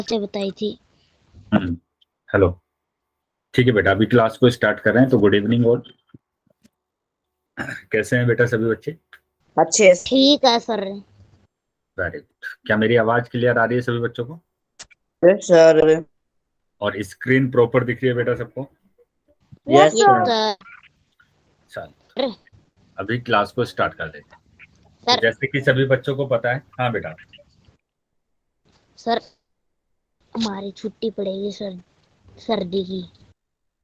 से बताई थी। हेलो। ठीक है बेटा, अभी क्लास को स्टार्ट कर रहे हैं, तो गुड इवनिंग और कैसे हैं बेटा सभी बच्चे? अच्छे ठीक है सर। Very good. क्या मेरी आवाज क्लियर आ रही है सभी बच्चों को? सर। और स्क्रीन प्रॉपर दिख रही है बेटा सबको? Yes yes sir. सर। चल, अभी क्लास को स्टार्ट कर देते हैं। तो सर जैसे कि सभी बच्चों को पता है, हाँ बेटा। सर हमारी छुट्टी पड़ेगी सर, सर्दी की।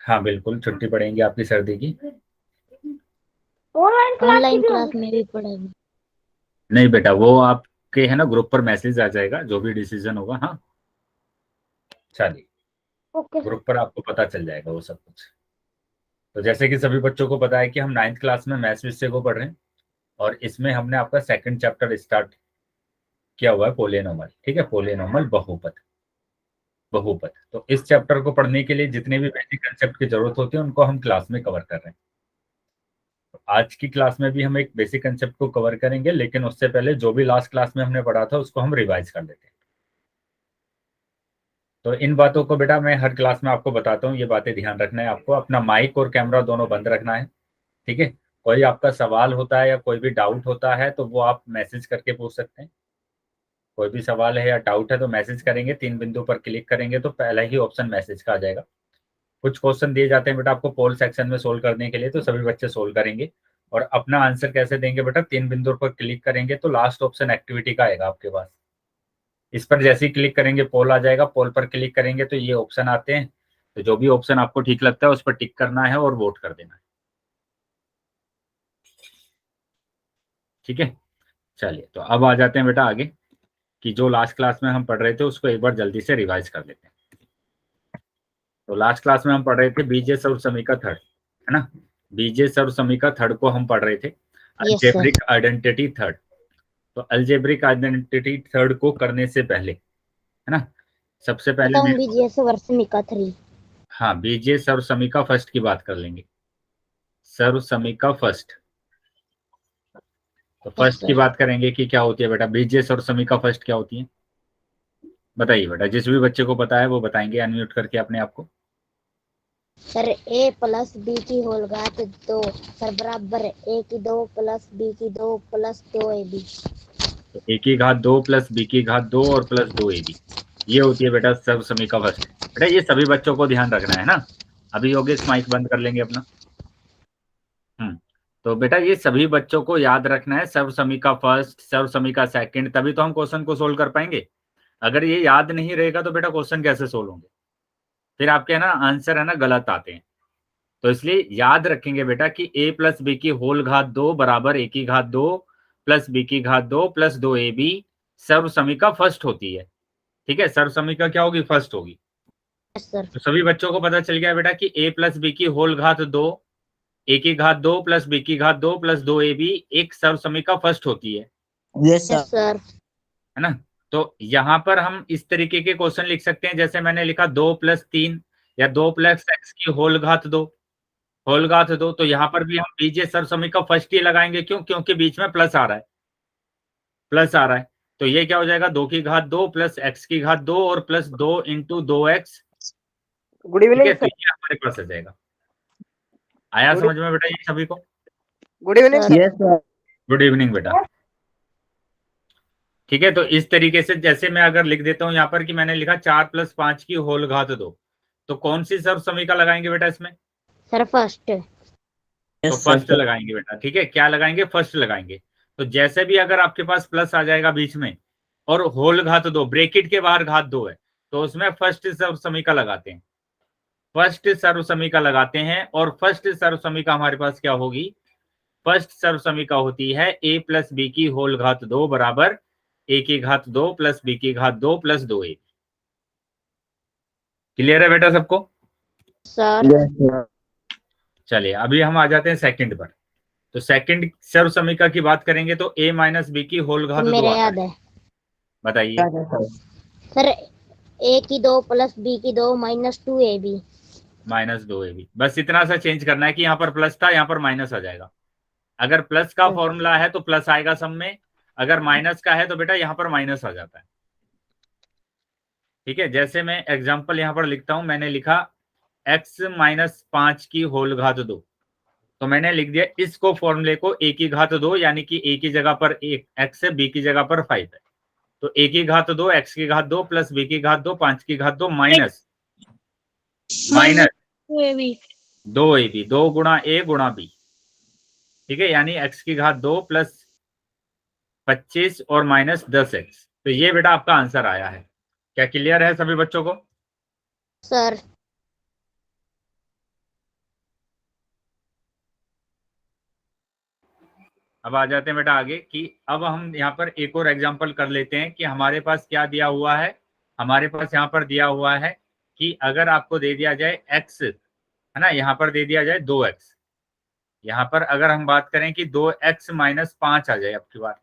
हाँ बिल्कुल, छुट्टी पड़ेगी आपकी सर्दी की। ऑनलाइन क्लास में भी पढ़ेगी। नहीं बेटा, वो आपके है ना ग्रुप पर मैसेज आ जाएगा, जो भी डिसीजन होगा। हाँ चलिए, ओके। ग्रुप पर आपको पता चल जाएगा वो सब कुछ। तो जैसे कि सभी बच्चों को पता है कि हम 9th क्लास में मैथ्स विषय को पढ़ रहे हैं, और इसमें हमने आपका सेकंड चैप्टर स्टार्ट किया हुआ है, पोलिनोमल। ठीक है, पोलिनोमल बहुपद। बहुपद, तो इस चैप्टर को पढ़ने के लिए जितने भी बेसिक कंसेप्ट की जरूरत होती है उनको हम क्लास में कवर कर रहे हैं। तो आज की क्लास में भी हम एक बेसिक कंसेप्ट को कवर करेंगे, लेकिन उससे पहले जो भी लास्ट क्लास में हमने पढ़ा था उसको हम रिवाइज कर लेते हैं। तो इन बातों को बेटा मैं हर क्लास में आपको बताता हूँ, ये बातें ध्यान रखना है आपको। अपना माइक और कैमरा दोनों बंद रखना है। ठीक है, कोई आपका सवाल होता है या कोई भी डाउट होता है तो वो आप मैसेज करके पूछ सकते हैं। कोई भी सवाल है या डाउट है तो मैसेज करेंगे, 3 बिंदु पर क्लिक करेंगे तो पहला ही ऑप्शन मैसेज का आ जाएगा। कुछ क्वेश्चन दिए जाते हैं बेटा आपको पोल सेक्शन में सोल्व करने के लिए, तो सभी बच्चे सोल्व करेंगे। और अपना आंसर कैसे देंगे बेटा? 3 बिंदु पर क्लिक करेंगे तो लास्ट ऑप्शन एक्टिविटी का आएगा आपके पास। इस पर जैसे ही क्लिक करेंगे पोल आ जाएगा, पोल पर क्लिक करेंगे तो ये ऑप्शन आते हैं। तो जो भी ऑप्शन आपको ठीक लगता है उस पर टिक करना है और वोट कर देना है। ठीक है, चलिए तो अब आ जाते हैं बेटा आगे, कि जो लास्ट क्लास में हम पढ़ रहे थे उसको एक बार जल्दी से रिवाइज कर लेते हैं। तो लास्ट क्लास में हम पढ़ रहे थे बीजे सर्व समीका थर्ड, है ना? बीजे सर्व समीका थर्ड को हम पढ़ रहे थे, yes sir. Algebraic identity third. तो अलजेब्रिक आइडेंटिटी थर्ड को करने से पहले, है ना, सबसे पहले खत्म मेरे को, बीजीएस वर्षमिका 3। हाँ बीजे सर्व समीका फर्स्ट की बात कर लेंगे। सर्व समीका फर्स्ट, तो यस फर्स्ट की सर। बात करेंगे कि क्या होती है बेटा बीजे सर्व समीका फर्स्ट क्या होती है? बताइए बेटा, जिस भी बच्चे को पता है वो बताएंगे अनम्यूट करके अपने आप को। सर ए प्लस बी की होल घात 2 सर बराबर ए की 2 प्लस बी की 2 प्लस 2 ए बी। तो ए की घात 2 प्लस बी की घात 2 और प्लस 2 ए बी, ये होती है बेटा सर्व समीका फर्स्ट। बेटा ये सभी बच्चों को ध्यान रखना है ना। अभी योगेश माइक बंद कर लेंगे अपना। तो बेटा ये सभी बच्चों को याद रखना है, सर्व समीका फर्स्ट, सर्व समीका सेकंड, तभी तो हम क्वेश्चन को सोल्व कर पाएंगे। अगर ये याद नहीं रहेगा तो बेटा क्वेश्चन कैसे सोल्व होंगे? फिर आपके है ना आंसर है ना गलत आते हैं। तो इसलिए याद रखेंगे बेटा कि a प्लस बी की होल घात 2 बराबर a की घात 2 प्लस बी की घात 2 प्लस 2 ए बी सर्व समीका फर्स्ट होती है। ठीक है, सर्व समीका क्या होगी? फर्स्ट होगी। Yes sir. तो सभी बच्चों को पता चल गया बेटा कि a प्लस बी की होल घात 2, ए की घात 2 प्लस बी की घात 2 प्लस 2 ए बी एक सर्व समीका फर्स्ट होती है यस यस सर। है ना? तो यहां पर हम इस तरीके के क्वेश्चन लिख सकते हैं, जैसे मैंने लिखा 2+3 या 2+x की होल घात 2, होल घात 2। तो यहां पर भी हम बीजे सर्व समीका फर्स्ट ही लगाएंगे, क्यों? क्योंकि बीच में प्लस आ रहा है, प्लस आ रहा है। तो ये क्या हो जाएगा? 2 की घात 2 प्लस एक्स की घात 2 और प्लस 2 इंटू 2x। गुड ठीक है, इवनिंग तो सर। ये हमारे पास आ जाएगा। आया गुड समझ में बेटा ये सभी को? Good evening sir. Yes sir. Good evening बेटा। ठीक है, तो इस तरीके से जैसे मैं अगर लिख देता हूं यहाँ पर कि मैंने लिखा 4+5 की होल घात 2, तो कौन सी सर्व समीका लगाएंगे बेटा इसमें? Sir first. तो यस फर्स्ट सर। लगाएंगे बेटा। ठीक है, क्या लगाएंगे? फर्स्ट लगाएंगे। तो जैसे भी अगर आपके पास प्लस आ जाएगा बीच में और होल घात 2 ब्रेकेट के बाहर घात 2 है, तो उसमें फर्स्ट सर्व समीका लगाते हैं। फर्स्ट सर्व समीका लगाते हैं, और फर्स्ट सर्व समीका हमारे पास क्या होगी? फर्स्ट सर्व समीका होती है a प्लस बी की होल घात 2 बराबर a की घात 2 प्लस b की घात 2 प्लस 2a। क्लियर है बेटा सबको? Sir yes sir. चलिए अभी हम आ जाते हैं सेकंड पर। तो सेकंड सर्व समीका की बात करेंगे तो a माइनस बी की होल घात 2 मेरे आता याद है। है। बताइए। सर ए की 2 प्लस बी की 2 माइनस 2 ए बी। -2ab, बस इतना सा चेंज करना है कि यहाँ पर प्लस था, यहाँ पर माइनस आ जाएगा। अगर प्लस का फॉर्मूला है तो प्लस आएगा सब में, अगर माइनस का है तो बेटा यहाँ पर माइनस आ जाता है। ठीक है, जैसे मैं एग्जाम्पल यहाँ पर लिखता हूं, मैंने लिखा x-5 की होल घात 2, तो मैंने लिख दिया इसको फॉर्मूले को a की घात 2, यानी कि a की जगह पर x है, b की जगह पर 5 है, तो a की घात 2 x की घात 2 प्लस b की घात 2 5 की घात 2 माइनस 2ab, 2 गुणा a गुणा b। ठीक है, यानी x की घात 2 प्लस 25 और माइनस 10x। तो ये बेटा आपका आंसर आया है। क्या क्लियर है सभी बच्चों को? सर। अब आ जाते हैं बेटा आगे कि अब हम यहाँ पर एक और एग्जांपल कर लेते हैं कि हमारे पास क्या दिया हुआ है। हमारे पास यहाँ पर दिया हुआ है कि अगर आपको दे दिया जाए x, है ना, यहाँ पर दे दिया जाए 2x, यहाँ पर अगर हम बात करें कि 2x माइनस 5 आ जाए आपकी बात,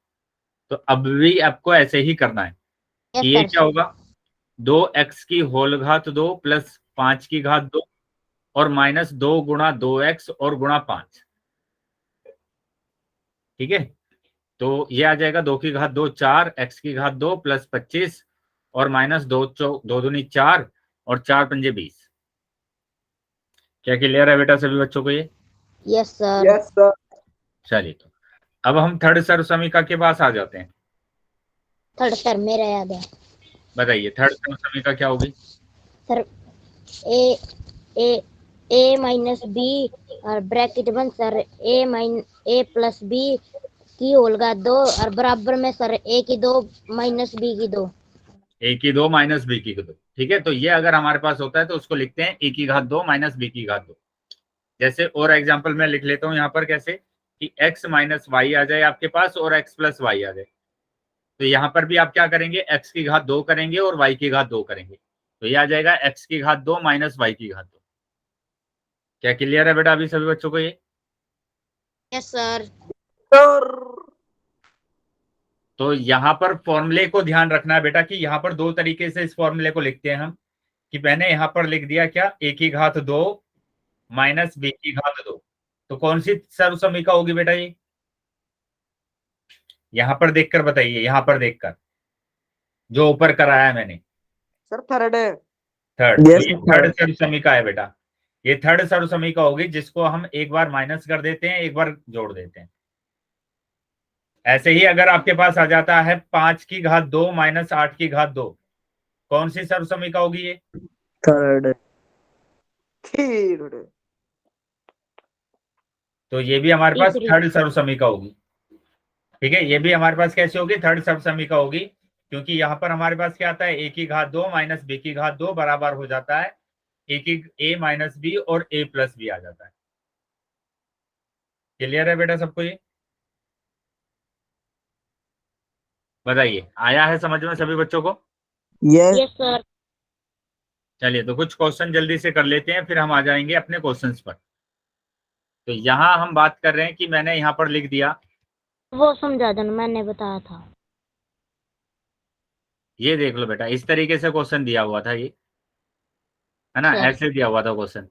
तो अब भी आपको ऐसे ही करना है यस कि ये सर। क्या होगा, 2x की होल घात 2 प्लस 5 की घात 2 और माइनस 2 गुणा 2x और गुणा 5। ठीक है, तो ये आ जाएगा 2 की घात 2 4, x की घात 2 प्लस 25 और माइनस 2 2 दूनी 4 और 4 पंजे 20। क्या क्लियर है बेटा सभी बच्चों को ये? Yes sir. Yes sir. चलिए, तो अब हम थर्ड सर्व समीकरण के पास आ जाते हैं। थर्ड सर मेरा याद है। बताइए थर्ड सर्व समीकरण क्या होगी? सर ए ए ए माइनस बी और ब्रैकेट बंद सर ए प्लस बी की होल घात 2 और बराबर में सर ए की 2 माइनस बी की 2। a की 2 माइनस b की 2। ठीक है, तो ये अगर हमारे पास होता है तो उसको लिखते हैं a की घात 2 माइनस b की घात 2। जैसे और एग्जांपल मैं लिख लेता हूं यहाँ पर कैसे कि x माइनस वाई आ जाए आपके पास और x प्लस वाई आ जाए, तो यहाँ पर भी आप क्या करेंगे, x की घात 2 करेंगे और y की घात 2 करेंगे, तो ये आ जाएगा x की घात 2 माइनस y की घात 2। क्या क्लियर है बेटा अभी सभी बच्चों को ये? Yes sir. सर। तो यहाँ पर फॉर्मूले को ध्यान रखना है बेटा कि यहाँ पर दो तरीके से इस फॉर्मूले को लिखते हैं हम, कि मैंने यहाँ पर लिख दिया क्या, a की घात 2 माइनस b की घात 2, तो कौन सी सर्व समीकरण होगी बेटा ये? यहाँ पर देखकर बताइए, यहाँ पर देखकर जो ऊपर कराया है मैंने, सर थर्ड है। थर्ड। तो यस ये सर। थर्ड सर्व समीकरण है बेटा, ये थर्ड सर्व समीकरण होगी जिसको हम एक बार माइनस कर देते हैं, एक बार जोड़ देते हैं। ऐसे ही अगर आपके पास आ जाता है 5 की घात 2 माइनस 8 की घात 2, कौन सी सर्व समीकरण होगी ये? थर्ड। थर्ड। तो ये भी हमारे पास तीसरी। थर्ड सर्व समीकरण होगी। ठीक है, ये भी हमारे पास कैसे होगी, थर्ड सर्व समीकरण होगी, क्योंकि यहाँ पर हमारे पास क्या आता है, a की घात 2 माइनस b की घात 2 बराबर हो जाता है a माइनस b और a प्लस b आ जाता है। क्लियर है बेटा सबको ये? बताइए आया है समझ में सभी बच्चों को? Yes yes sir. चलिए, तो कुछ क्वेश्चन जल्दी से कर लेते हैं, फिर हम आ जाएंगे अपने क्वेश्चंस पर। तो यहाँ हम बात कर रहे हैं कि मैंने यहाँ पर लिख दिया, वो समझा दो, मैंने बताया था। ये देख लो बेटा, इस तरीके से क्वेश्चन दिया हुआ था ये, है ना, सर। ऐसे दिया हुआ था क्वेश्चन।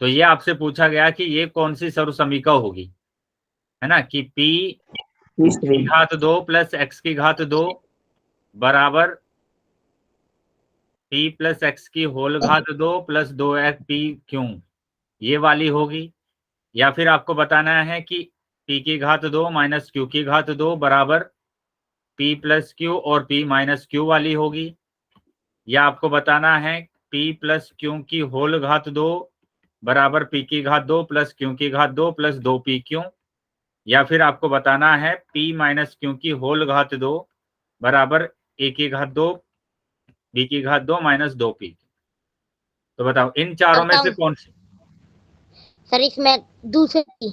तो ये आपसे पूछा गया कि ये कौन सी सर्व समीकरण होगी, है ना, कि p तीसरी। की घात 2 प्लस x की घात 2 बराबर p प्लस x की होल घात 2 प्लस 2x p क्यों, ये वाली होगी। या फिर आपको बताना है कि p की घात 2 माइनस q की घात 2 बराबर p प्लस q और p माइनस q वाली होगी। या आपको बताना है p प्लस q की होल घात 2 बराबर p की घात 2 प्लस q की घात 2 प्लस 2p क्यों। या फिर आपको बताना है p माइनस q की होल घात 2 बराबर a की घात 2 b की घात 2 माइनस 2p। तो बताओ इन चारों में से कौन सी? सर इसमें दूसरी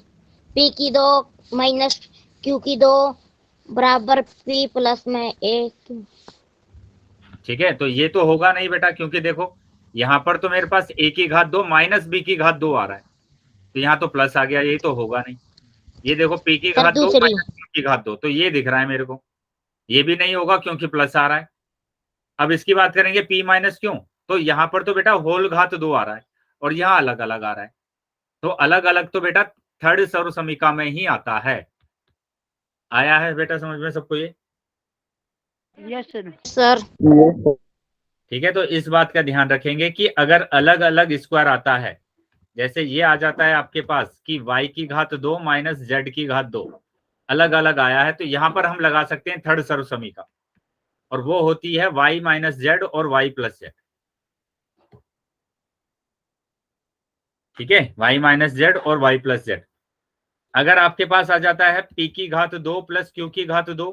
p की 2 माइनस q की 2 बराबर p प्लस में a। ठीक है, तो ये तो होगा नहीं बेटा, क्योंकि देखो यहाँ पर तो मेरे पास a की घात 2 माइनस b की घात 2 आ रहा है, तो यहाँ तो प्लस आ गया, ये तो होगा नहीं। ये देखो p की सर घात 2 दूसरी। माइनस q की घात 2, तो ये दिख रहा है मेरे को, ये भी नहीं होगा क्योंकि प्लस आ रहा है। अब इसकी बात करेंगे p माइनस क्यों, तो यहाँ पर तो बेटा होल घात 2 आ रहा है और यहाँ अलग अलग आ रहा है, तो अलग अलग तो बेटा थर्ड सर्व समीकरण में ही आता है। आया है बेटा समझ में सबको ये? Yes sir. सर। यस ठीक है, तो इस बात का ध्यान रखेंगे कि अगर अलग अलग स्क्वायर आता है, जैसे ये आ जाता है आपके पास कि y की घात 2 माइनस z की घात 2 अलग अलग आया है, तो यहां पर हम लगा सकते हैं थर्ड सर्वसमीका, और वो होती है y माइनस जेड और y प्लस जेड। ठीक है, y माइनस जेड और y प्लस जेड। अगर आपके पास आ जाता है p की घात 2 प्लस q की घात 2,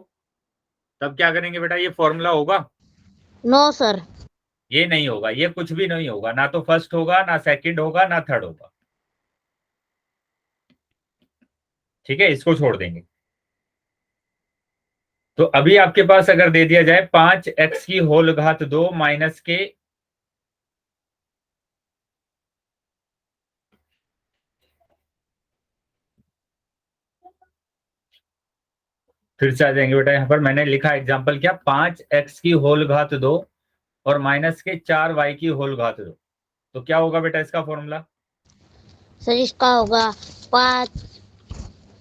तब क्या करेंगे बेटा, ये फॉर्मूला होगा? No sir. ये नहीं होगा, ये कुछ भी नहीं होगा, ना तो फर्स्ट होगा, ना सेकंड होगा, ना थर्ड होगा। ठीक है, इसको छोड़ देंगे। तो अभी आपके पास अगर दे दिया जाए 5x की होल घात 2 माइनस के फिर से आ जाएंगे बेटा, यहां पर मैंने लिखा एग्जांपल क्या, 5x की होल घात 2 और माइनस के 4y की होल घात 2, तो क्या होगा बेटा इसका फॉर्मूला? सर इसका होगा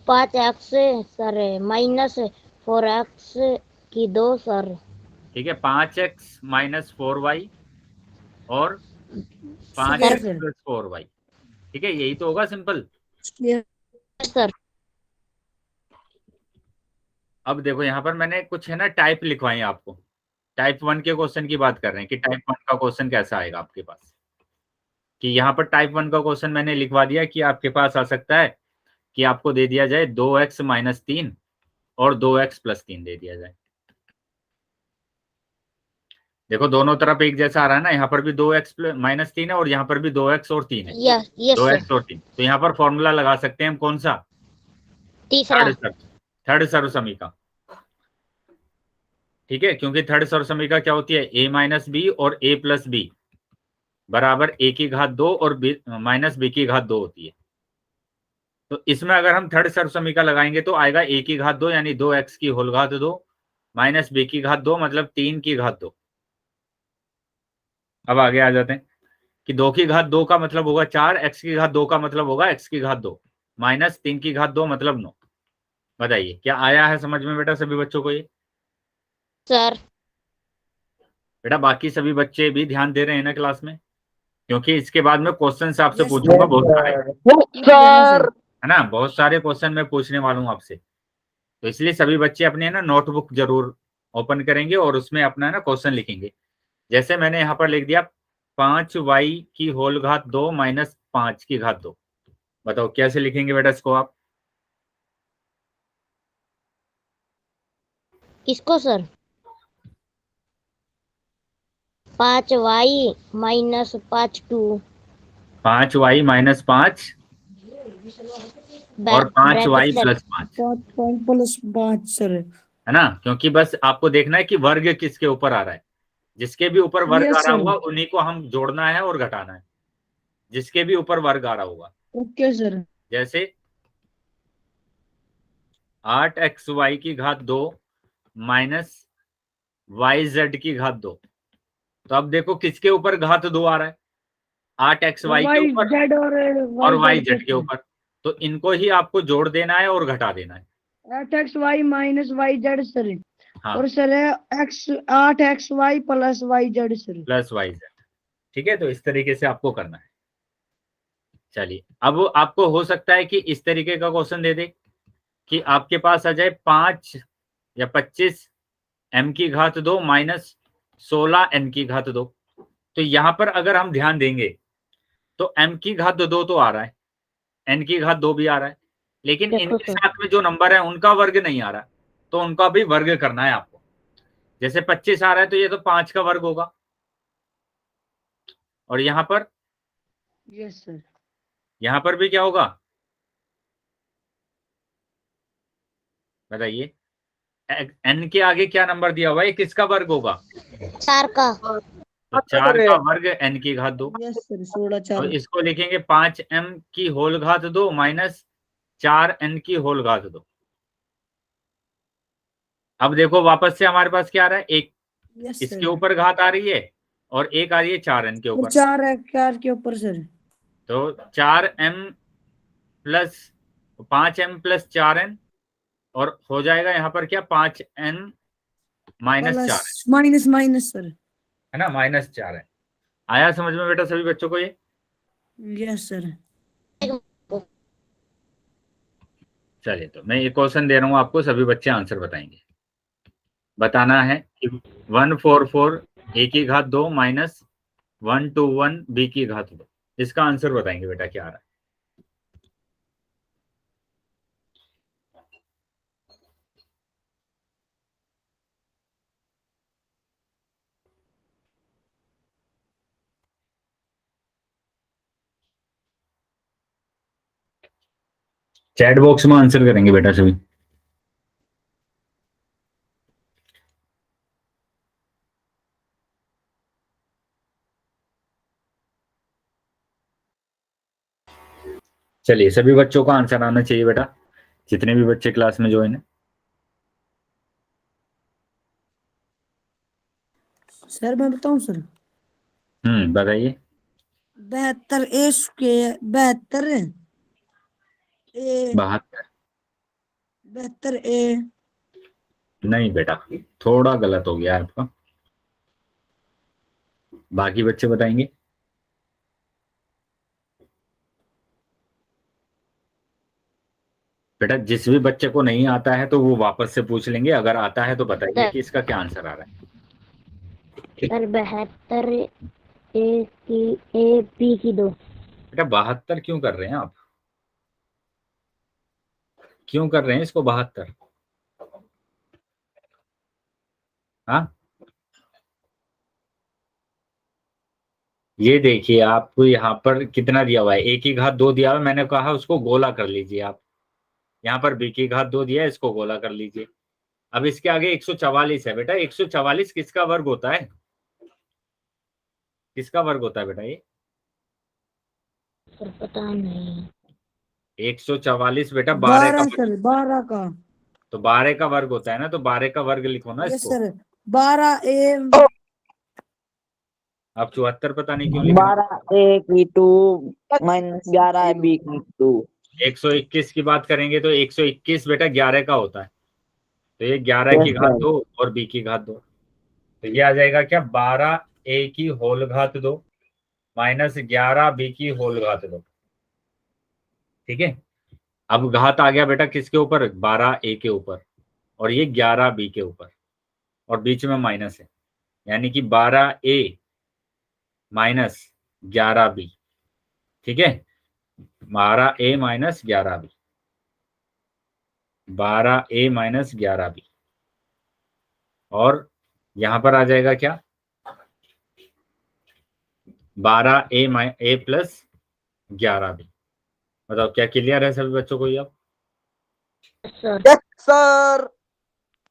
5x सर माइनस 4x की 2 सर। ठीक है, 5x माइनस 4y और सर 5x प्लस 4y। ठीक है, यही तो होगा सिंपल। सर अब देखो यहाँ पर मैंने कुछ है ना टाइप लिखवाई है आपको, टाइप 1 के क्वेश्चन की बात कर रहे हैं कि टाइप 1 का क्वेश्चन कैसा आएगा आपके पास। कि यहाँ पर टाइप 1 का क्वेश्चन मैंने लिखवा दिया कि आपके पास आ सकता है कि आपको दे दिया जाए 2x माइनस 3 और 2x प्लस 3 दे दिया जाए। देखो दोनों तरफ एक जैसा आ रहा है ना, यहाँ पर भी 2x माइनस 3 है और यहाँ पर भी 2x और 3 है। Yes yes 2x sir. और 3, तो यहाँ पर फॉर्मूला लगा सकते हैं हम, कौन सा? तीसरा। थर्ड सर्वसमीका। ठीक है, क्योंकि थर्ड सर्वसमीका क्या होती है, a माइनस बी और a प्लस बी बराबर a की घात 2 और माइनस b की घात 2 होती है। तो इसमें अगर हम थर्ड सर्वसमीका लगाएंगे तो आएगा a की घात 2 यानी 2x की होल घात 2 माइनस b की घात 2 मतलब 3 की घात 2। अब आगे आ जाते हैं कि 2 की घात 2 का मतलब होगा 4, x की घात 2 का मतलब होगा x की घात 2 माइनस 3 की घात 2 मतलब 9। बताइए क्या आया है समझ में बेटा सभी बच्चों को ये? सर बेटा बाकी सभी बच्चे भी ध्यान दे रहे हैं ना क्लास में? क्योंकि इसके बाद में क्वेश्चन से आपसे पूछूंगा बहुत सारे, है ना, बहुत सारे क्वेश्चन मैं पूछने वाला हूँ आपसे। तो इसलिए सभी बच्चे अपने ना नोटबुक जरूर ओपन करेंगे और उसमें अपना ना क्वेश्चन लिखेंगे। जैसे मैंने यहाँ पर लिख दिया 5y की होल घात 2 माइनस 5 की घात 2। बताओ कैसे लिखेंगे बेटा इसको आप? इसको sir 5y minus 5y minus 5 और 5y प्लस 5, 5 सर। है ना, क्योंकि बस आपको देखना है कि वर्ग किसके ऊपर आ रहा है। जिसके भी ऊपर वर्ग आ रहा होगा उन्हीं को हम जोड़ना है और घटाना है, जिसके भी ऊपर वर्ग आ रहा होगा। Okay sir. जैसे 8xy की घात 2 माइनस yz की घात 2। तो अब देखो किसके ऊपर घात 2 आ रहा है, 8xy के ऊपर जेड और yz के ऊपर। तो इनको ही आपको जोड़ देना है और घटा देना है। 8xy minus Y z sir. हाँ, और सर है 8xy plus y z sir. Plus yz। ठीक है, तो इस तरीके से आपको करना है। चलिए, अब आपको हो सकता है कि इस तरीके का क्वेश्चन दे दे कि आपके पास आ जाए 5 या 25 m की घात 2 माइनस 16 n की घात 2। तो यहां पर अगर हम ध्यान देंगे तो m की घात 2 तो आ रहा है, n की घात 2 भी आ रहा है, लेकिन देखो इनके सर साथ में जो नंबर है उनका वर्ग नहीं आ रहा, तो उनका भी वर्ग करना है आपको। जैसे 25 आ रहा है तो ये तो 5 का वर्ग होगा, और यहां पर यस सर। यहां पर भी क्या होगा बताइए? n के आगे क्या नंबर दिया हुआ है, किसका वर्ग होगा? 4 का। तो 4 का वर्ग n की घात 2। यस सर 16 तो 4। इसको लिखेंगे 5m की होल घात 2 माइनस 4n की होल घात 2। अब देखो वापस से हमारे पास क्या आ रहा है, एक यस इसके सर। ऊपर घात आ रही है और एक आ रही है 4n के और ऊपर। 4 के ऊपर सर। तो 4m plus 5m plus 4n और हो जाएगा यहाँ पर क्या 5n minus 4n। Plus minus minus sir. है ना, -4 है। आया समझ में बेटा सभी बच्चों को ये? Yes sir. चलिए, तो मैं ये क्वेश्चन दे रहा हूँ आपको, सभी बच्चे आंसर बताएंगे। बताना है कि 144 ए की घात 2 माइनस 121 बी की घात 2, इसका आंसर बताएंगे बेटा क्या आ रहा है। चैट बॉक्स में आंसर करेंगे बेटा सभी। चलिए, सभी बच्चों का आंसर आना चाहिए बेटा, जितने भी बच्चे क्लास में ज्वाइन है। सर मैं बताऊं सर। बताइए। 72 ए स्क्वेयर 72 ए 72? 72 ए। नहीं बेटा, थोड़ा गलत हो गया है आपका। बाकी बच्चे बताएंगे। बेटा जिस भी बच्चे को नहीं आता है तो वो वापस से पूछ लेंगे, अगर आता है तो बताइए कि इसका क्या आंसर आ रहा है। सर 72 ए की ए बी की 2। बेटा 72 क्यों कर रहे हैं आप? क्यों कर रहे हैं इसको 72? हाँ, ये देखिए आपको यहाँ पर कितना दिया हुआ है, ए की घात 2 दिया हुआ है, मैंने कहा उसको गोला कर लीजिए आप। यहाँ पर बी की घात 2 दिया है, इसको गोला कर लीजिए। अब इसके आगे 144 है बेटा, 144 किसका वर्ग होता है? किसका वर्ग होता है बेटा ये? सर पता नहीं। 144 बेटा 12 का 12 वर्ग। सर 12 का। तो 12 का वर्ग होता है ना, तो 12 का वर्ग लिखो ना यस इसको। सर 12 ए। आप 74 पता नहीं क्यों लिख रहे 12 ए की 2 माइनस 11 बी की 2। हैं। 121 की बात करेंगे तो 121 बेटा 11 का होता है, तो ये 11 की यस घात सर। 2 और बी की घात 2, तो ये आ जाएगा क्या, 12 ए की होल घात 2 माइनस 11 बी की होल घात 2। ठीक है, अब घात आ गया बेटा किसके ऊपर, 12 ए के ऊपर, और ये 11 बी के ऊपर, और बीच में माइनस है, यानी कि 12 ए माइनस 11 बी। ठीक है, 12 ए माइनस 11 बी, 12 ए माइनस 11 बी, और यहां पर आ जाएगा क्या, 12 ए प्लस 11 बी। बताओ क्या क्लियर है सभी बच्चों को ये अब? Sir yes sir.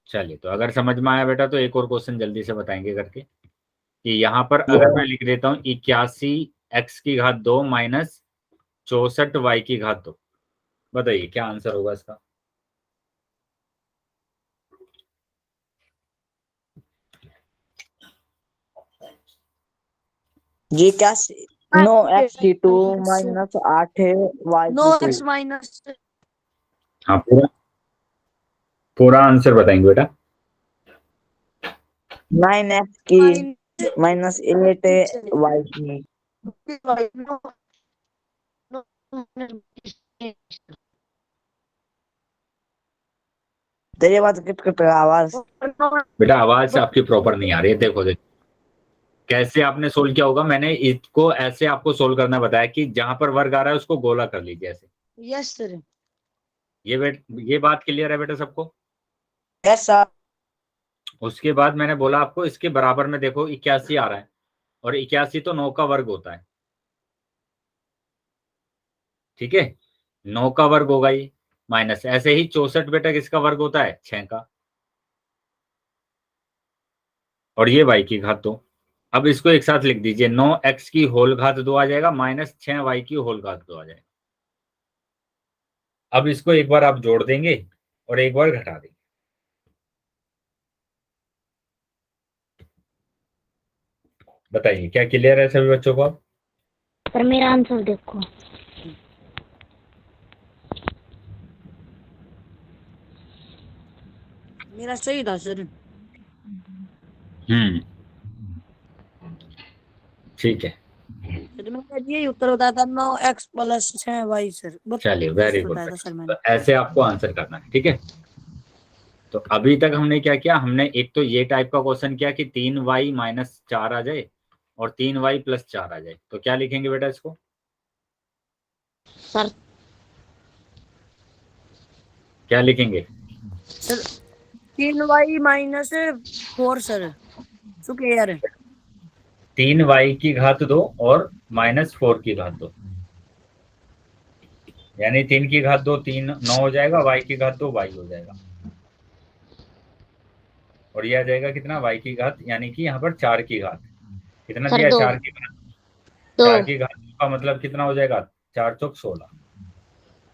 चलिए, तो अगर समझ में आया बेटा तो एक और क्वेश्चन जल्दी से बताएंगे करके, कि यहाँ पर अगर मैं लिख देता हूँ 81 एक्स की घात 2 माइनस 64 वाई की घात 2, बताइए क्या आंसर होगा इसका। जी क्या 9 एक्स की 2 माइनस 8 है वाई 9 की एक्स 2। माइनस। हाँ, पूरा पूरा आंसर बताएंगे बेटा। 9 एक्स की माइनस 8 है वाई की। तेरी बात कट कट आवाज। बेटा आवाज आपकी प्रॉपर नहीं आ रही है, देखो देखो कैसे आपने सोल्व किया होगा। मैंने इसको ऐसे आपको सोल्व करना बताया कि जहां पर वर्ग आ रहा है उसको गोला कर लीजिए ऐसे। Yes sir. ये बात क्लियर है बेटा सबको? Yes sir. उसके बाद मैंने बोला आपको इसके बराबर में देखो 81 आ रहा है, और 81 तो 9 का वर्ग होता है। ठीक है, 9 का वर्ग होगा ये, माइनस ऐसे ही 64 बेटा किसका वर्ग होता है, 6 का, और ये वाई की घात 2। अब इसको एक साथ लिख दीजिए, 9 एक्स की होल घात 2 आ जाएगा माइनस 6 वाई की होल घात 2 आ जाएगा। अब इसको एक बार आप जोड़ देंगे और एक बार घटा देंगे। बताइए क्या क्लियर है सभी बच्चों को अब? सर मेरा आंसर देखो। मेरा सही था सर। हम्म ठीक है, तो मैंने यही उत्तर बताया था 9x प्लस 6y सर। चलिए वेरी गुड। बताया था सर तो मैंने। ऐसे आपको आंसर करना है, ठीक है। तो अभी तक हमने क्या किया, हमने एक तो ये टाइप का क्वेश्चन किया कि 3y-4 आ जाए और 3y+4 आ जाए, तो क्या लिखेंगे बेटा इसको? सर क्या लिखेंगे? Sir 3y-4 sir square. 3y² और -4 की घात 2, यानी 3 की घात 2 3 9 हो जाएगा, y² y हो जाएगा, और ये आ जाएगा कितना, y² यानी कि यहाँ पर 4 की घात, कितना सर दिया है, 2 4 की घात, 2 4 की घात का मतलब कितना हो जाएगा, 4 चौक 16।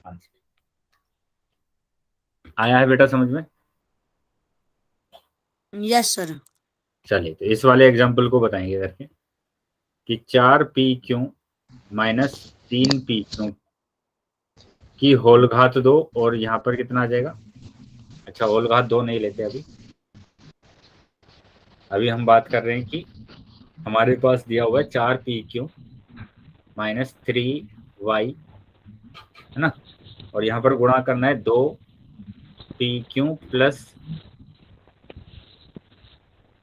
आंसर आया है बेटा समझ में? Yes sir. चलिए तो इस वाले एग्जाम्पल को बताएंगे करके कि 4p³ -3p³ की होल घात 2, और यहाँ पर कितना आ जाएगा, अच्छा होल घात 2 नहीं लेते अभी, अभी हम बात कर रहे हैं कि हमारे पास दिया हुआ है 4p³ -3y, है ना, और यहाँ पर गुणा करना है 2p³ प्लस,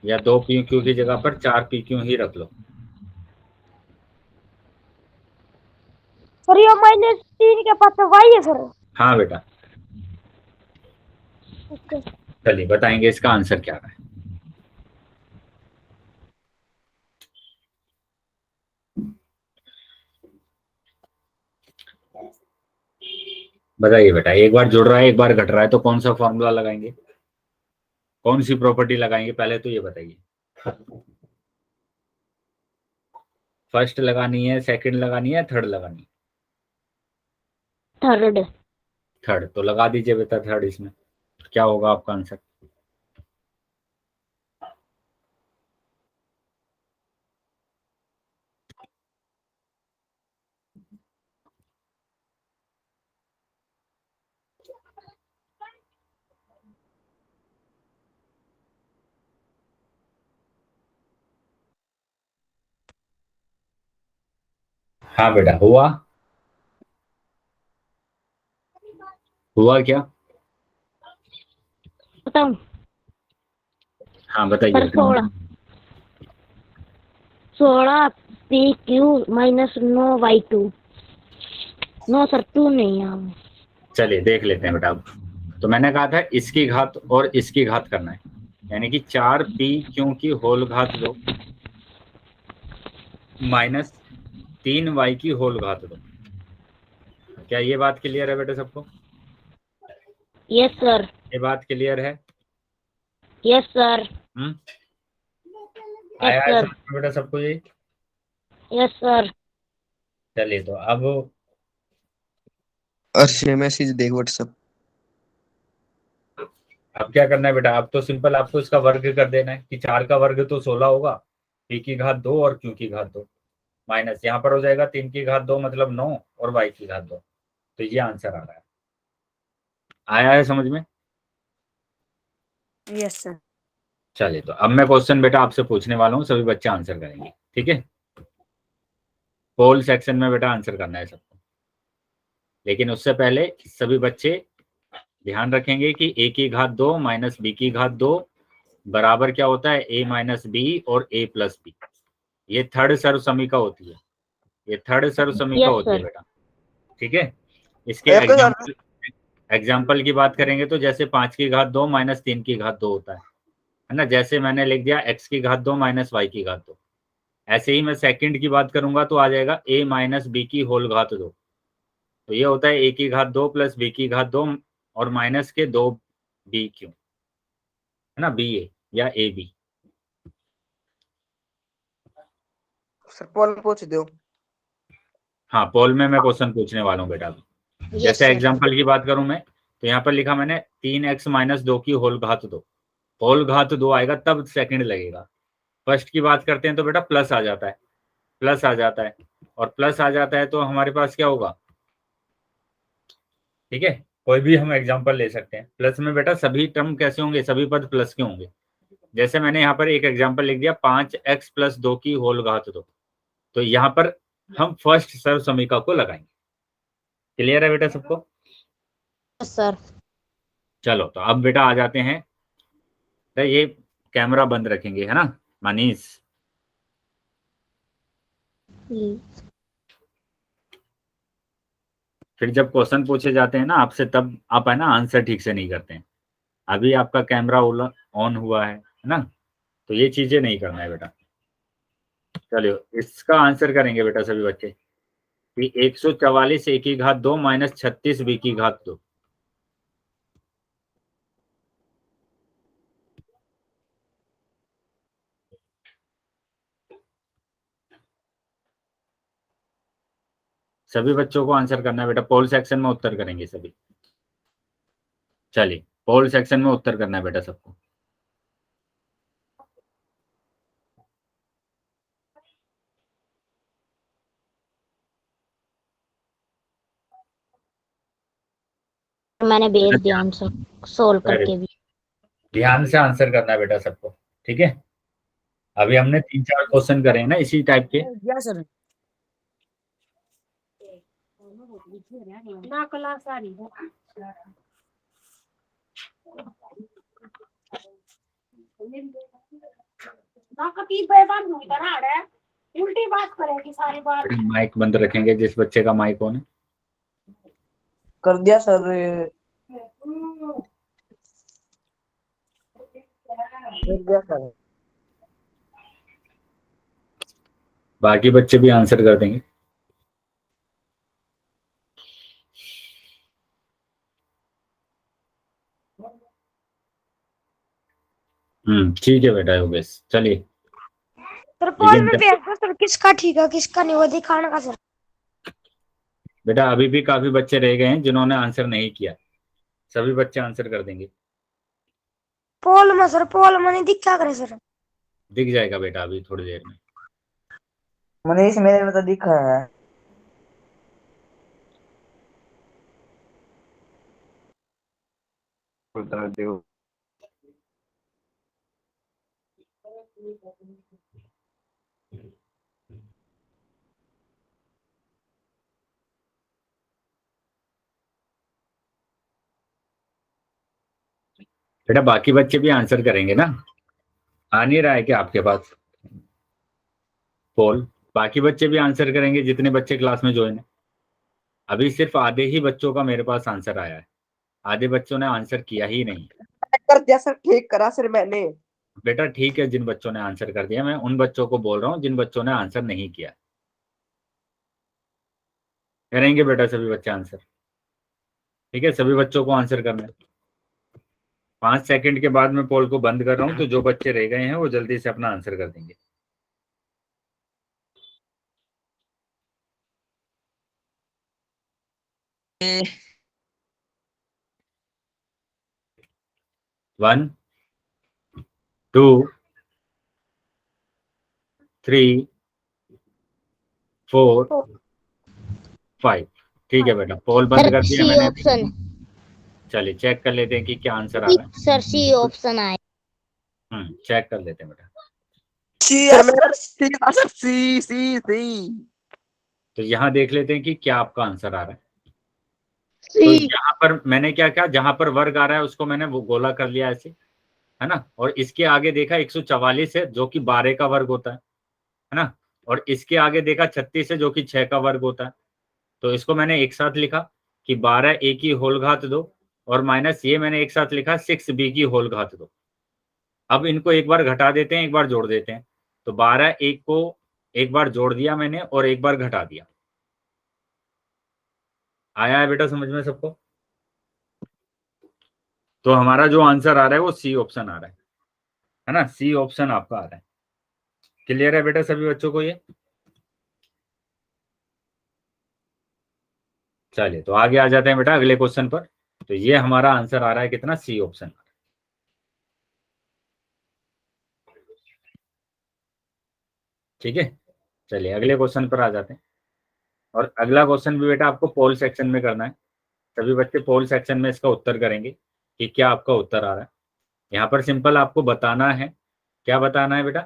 या 2p³ की जगह पर 4p³ ही रख लो। सर ये -3 के पास y है सर। हाँ बेटा, चलिए बताएंगे इसका आंसर क्या है। बताइए बेटा, एक बार जुड़ रहा है एक बार घट रहा है, तो कौन सा फॉर्मूला लगाएंगे, कौन सी प्रॉपर्टी लगाएंगे, पहले तो ये बताइए। फर्स्ट लगानी है, सेकंड लगानी है, थर्ड लगानी है? थर्ड। थर्ड, तो लगा दीजिए बेटा थर्ड इसमें, क्या होगा आपका आंसर? हाँ बेटा, हुआ हुआ क्या? बताऊं हाँ बताइए सर? बेटा। 16p³ -9y2। नो सर 2 नहीं है हमें। चलिए देख लेते हैं बेटा अब। तो मैंने कहा था इसकी घात और इसकी घात करना है, यानी कि 4p³ की होल घात 2 -3y की होल घात 2। क्या ये बात क्लियर है बेटा सबको? Yes sir. ये बात क्लियर है? Yes sir. आया है सर। समझ में बेटा सबको ये? Yes sir. चलिए तो अब अर्श मैसेज देख व्हाट्सएप। अब क्या करना है बेटा, अब तो सिंपल आपको इसका वर्ग कर देना है कि 4 का वर्ग तो 16 होगा, p² और q² माइनस यहाँ पर हो जाएगा 3 की घात 2 मतलब 9 और y की घात 2, तो ये आंसर आ रहा है। आया है समझ में? Yes sir. चलिए तो अब मैं क्वेश्चन बेटा आपसे पूछने वाला हूँ, सभी बच्चे आंसर करेंगे, ठीक है। पोल सेक्शन में बेटा आंसर करना है सबको, लेकिन उससे पहले सभी बच्चे ध्यान रखेंगे कि a की घात 2 - b की घात 2 बराबर क्या होता है, a - b और a+b। ये थर्ड सर्व समीका होती है, ये थर्ड सर्व समीका यस होती है सर। बेटा, ठीक है। इसके एग्जाम्पल की बात करेंगे तो जैसे 5 की घात 2 - 3 की घात 2 होता है ना, जैसे मैंने लिख दिया x की घात 2 - y की घात 2। ऐसे ही मैं सेकंड की बात करूंगा तो आ जाएगा a - b की होल घात 2, तो ये होता है a की घात 2 + b की घात 2 और माइनस के 2b³ है ना, ba या ab। सर पोल पूछ दो। हाँ पोल में मैं क्वेश्चन पूछने वाला हूँ बेटा अभी। यस जैसे सर। एग्जांपल की बात करूं मैं, तो यहाँ पर लिखा मैंने 3x - 2 की होल घात 2, होल घात 2 आएगा तब सेकंड लगेगा। फर्स्ट की बात करते हैं तो बेटा प्लस आ जाता है, प्लस आ जाता है, और प्लस आ जाता है तो हमारे पास क्या होगा, ठीक है। कोई भी हम एग्जांपल ले सकते हैं, प्लस में बेटा सभी टर्म कैसे होंगे, सभी पद प्लस के होंगे। जैसे मैंने यहाँ पर एक एग्जांपल लिख दिया 5x + 2 की होल घात 2, तो यहाँ पर हम फर्स्ट सर्व समीका को लगाएंगे। क्लियर है बेटा सबको? सर चलो तो अब बेटा आ जाते हैं, तो ये कैमरा बंद रखेंगे है ना मनीष? फिर जब क्वेश्चन पूछे जाते हैं ना आपसे, तब आप है ना आंसर ठीक से नहीं करते हैं। अभी आपका कैमरा ऑन हुआ है ना, तो ये चीजें नहीं करना है बेटा। चलिए इसका आंसर करेंगे बेटा सभी बच्चे कि 144 a की घात 2 माइनस 36 b की घात 2। सभी बच्चों को आंसर करना है बेटा, पोल सेक्शन में उत्तर करेंगे सभी। चलिए पोल सेक्शन में उत्तर करना है बेटा सबको। मैंने भेज दिया आंसर सोल्व करके भी। ध्यान से आंसर करना है बेटा सबको, ठीक है? अभी हमने 3-4 क्वेश्चन करे हैं ना इसी टाइप के। सर उल्टी बात करेगी सारी बात। माइक बंद रखेंगे जिस बच्चे का माइक ऑन है। कर दिया सर। कर दिया सर। बाकी बच्चे भी आंसर कर देंगे। ठीक है बेटा योगेश, चलिए। सर पोल में भेज दो सर, किसका ठीक है किसका नहीं वो दिखाने का सर। बेटा अभी भी काफी बच्चे रह गए हैं जिन्होंने आंसर नहीं किया, सभी बच्चे आंसर कर देंगे। पोल में सर, पोल में नहीं दिखा करे सर। दिख जाएगा बेटा अभी थोड़ी देर में। मनीष मेरे में तो दिखा है। बता दो। बेटा बाकी बच्चे भी आंसर करेंगे ना? आ नहीं रहा है क्या आपके पास पोल? बाकी बच्चे भी आंसर करेंगे जितने बच्चे क्लास में ज्वाइन है। अभी सिर्फ आधे ही बच्चों का मेरे पास आंसर आया है, आधे बच्चों ने आंसर किया ही नहीं। कर दिया सर, ठीक करा सर मैंने। बेटा ठीक है, जिन बच्चों ने आंसर कर दिया, मैं उन बच्चों को बोल रहा हूँ जिन बच्चों ने आंसर नहीं किया। करेंगे बेटा सभी बच्चे आंसर, ठीक है? सभी बच्चों को आंसर करना है। 5 सेकंड के बाद मैं पोल को बंद कर रहा हूँ, तो जो बच्चे रह गए हैं वो जल्दी से अपना आंसर कर देंगे। वन, 2, 3, 4, 5। ठीक है बेटा, पोल बंद कर दिया सी मैंने। ऑप्शन। चलिए चेक कर लेते हैं कि क्या आंसर आ रहा है। सर सी ऑप्शन आए। चेक कर लेते हैं बेटा। सी सी सी। तो यहाँ देख लेते हैं कि क्या आपका आंसर आ रहा है। तो यहाँ पर मैंने क्या किया, जहां पर वर्ग आ रहा है उसको मैंने वो गोला कर लिया ऐसे, है ना? और इसके आगे देखा 144 है जो कि 12 का वर्ग होता है ना? और इसके आगे देखा 36 है जो कि 6 का वर्ग होता है। तो इसको मैंने एक साथ लिखा कि 12 a की होल घात 2 और माइनस ये मैंने एक साथ लिखा 6b की होल घात 2। अब इनको एक बार घटा देते हैं, एक बार जोड़ देते हैं। तो 12 एक को एक बार जोड़ दिया मैंने और एक बार घटा दिया। आया है बेटा समझ में सबको? तो हमारा जो आंसर आ रहा है वो सी ऑप्शन आ रहा है ना? सी ऑप्शन आपका आ रहा है। क्लियर है बेटा सभी बच्चों को ये? चलिए तो आगे आ जाते हैं बेटा अगले क्वेश्चन पर। तो ये हमारा आंसर आ रहा है कितना? C option. ठीक है, चलिए अगले क्वेश्चन पर आ जाते हैं। और अगला क्वेश्चन भी बेटा आपको पोल सेक्शन में करना है। सभी बच्चे पोल सेक्शन में इसका उत्तर करेंगे कि क्या आपका उत्तर आ रहा है। यहाँ पर सिंपल आपको बताना है, क्या बताना है बेटा?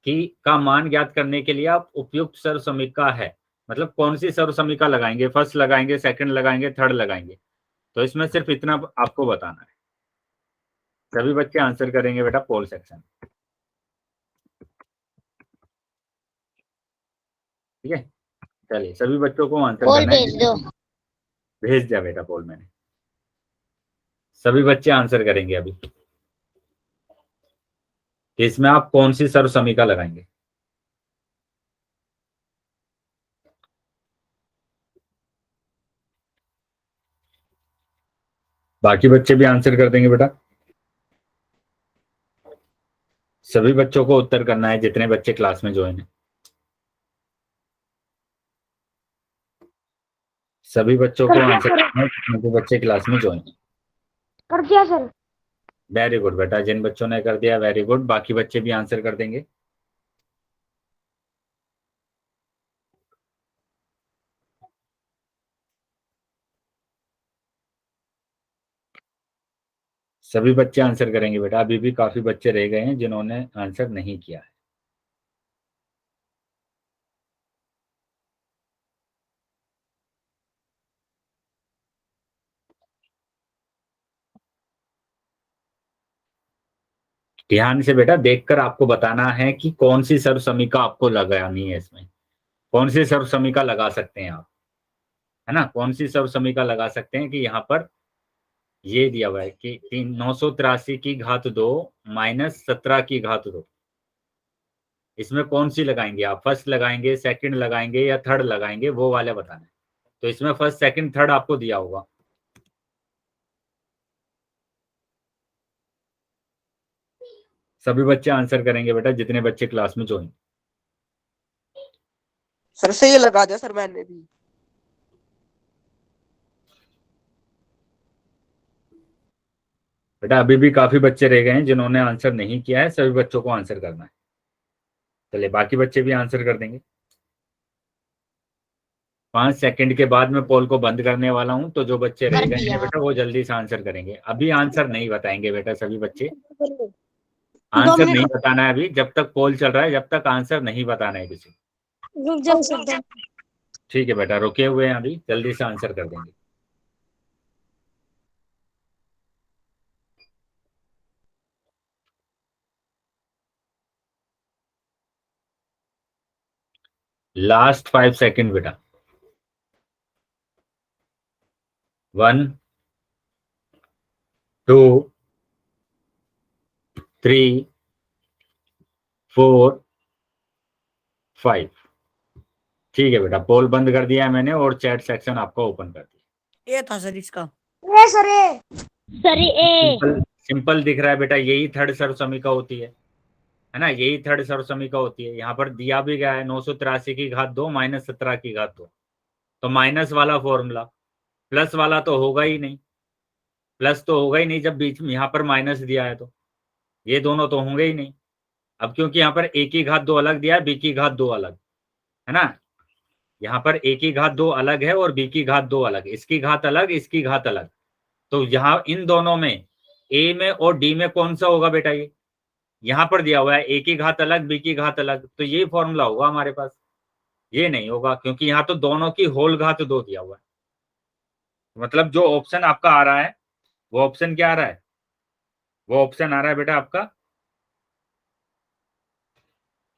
की का मान ज्ञात करने के लिए आप उपयुक्त सर्वसमीका है, मतलब कौन सी सर्वसमीका लगाएंगे, फर्स्ट लगाएंगे, सेकंड लगाएंगे, थर्ड लगाएंगे। तो इसमें सिर्फ इतना आपको बताना है। सभी बच्चे आंसर करेंगे बेटा पोल सेक्शन, ठीक है। चलिए सभी बच्चों को आंसर पोल करना भेज है। दो। भेज दिया बेटा पोल मैंने। सभी बच्चे आंसर करेंगे अभी कि इसमें आप कौन सी सर्वसमीका लगाएंगे। बाकी बच्चे भी आंसर कर देंगे बेटा। सभी बच्चों को उत्तर करना है, जितने बच्चे क्लास में ज्वाइन है। सभी बच्चों को आंसर करना है, जितने बच्चे क्लास में ज्वाइन है। कर दिया सर। वेरी गुड बेटा, जिन बच्चों ने कर दिया वेरी गुड। बाकी बच्चे भी आंसर कर देंगे। सभी बच्चे आंसर करेंगे बेटा। अभी भी काफी बच्चे रह गए हैं जिन्होंने आंसर नहीं किया है। ध्यान से बेटा देखकर आपको बताना है कि कौन सी सर्वसमीका आपको लगानी है। इसमें कौन सी सर्वसमीका लगा सकते हैं आप, है ना। कौन सी सर्वसमीका लगा सकते हैं कि यहाँ पर ये दिया हुआ है कि 983 की घात 2 माइनस 17 की घात 2। इसमें कौन सी लगाएंगे आप, फर्स्ट लगाएंगे, सेकंड लगाएंगे या थर्ड लगाएंगे, वो वाले बताना है। तो इसमें फर्स्ट सेकंड थर्ड आपको दिया होगा। सभी बच्चे आंसर करेंगे बेटा, जितने बच्चे क्लास में ज्वाइन। सर से ये लगा दिया सर मैंने भी। बेटा अभी भी काफी बच्चे रह गए हैं जिन्होंने आंसर नहीं किया है। सभी बच्चों को आंसर करना है। चलिए बाकी बच्चे भी आंसर कर देंगे। 5 सेकंड के बाद मैं पोल को बंद करने वाला हूं, तो जो बच्चे रह कर गए हैं दिया। बेटा वो जल्दी से आंसर करेंगे। अभी आंसर नहीं बताएंगे बेटा सभी बच्चे। 2 आंसर मिनट नहीं बताना है अभी, जब तक पोल चल रहा है, जब तक आंसर नहीं बताना है किसी। रुक जाओ सर। ठीक है बेटा, रुके हुए हैं अभी, जल्दी से आंसर कर देंगे। लास्ट 5 सेकंड बेटा। 1 2 3 4 5। ठीक है बेटा, पोल बंद कर दिया है मैंने और चैट सेक्शन आपका ओपन कर दिया। ये था सर इसका। ए सर ए। सर ए। सिंपल सिंपल दिख रहा है बेटा, यही थर्ड सर्वसमीका होती है ना। यही थर्ड सर्वसमीका होती है। यहाँ पर दिया भी गया है 983 की घात 2 माइनस 17 की घात 2। तो माइनस वाला फॉर्मूला, प्लस वाला तो होगा ही नहीं। प्लस तो होगा ही नहीं जब बीच में यहाँ पर माइनस दिया है, तो ये दोनों तो होंगे ही नहीं। अब क्योंकि यहाँ पर ए की घात 2 अलग दिया है, बी की घात 2 अलग है ना। यहाँ पर ए की घात 2 अलग है और बी की घात 2 अलग, इसकी घात अलग, इसकी घात अलग। तो यहाँ इन दोनों में, ए में और डी में कौन सा होगा बेटा। ये यहाँ पर दिया हुआ है ए की घात अलग, बी की घात अलग, तो ये फॉर्मूला होगा हमारे पास। ये नहीं होगा क्योंकि यहाँ तो दोनों की होल घात 2 दिया हुआ है। मतलब जो ऑप्शन आपका आ रहा है, वो ऑप्शन क्या आ रहा है, वो ऑप्शन आ रहा है बेटा आपका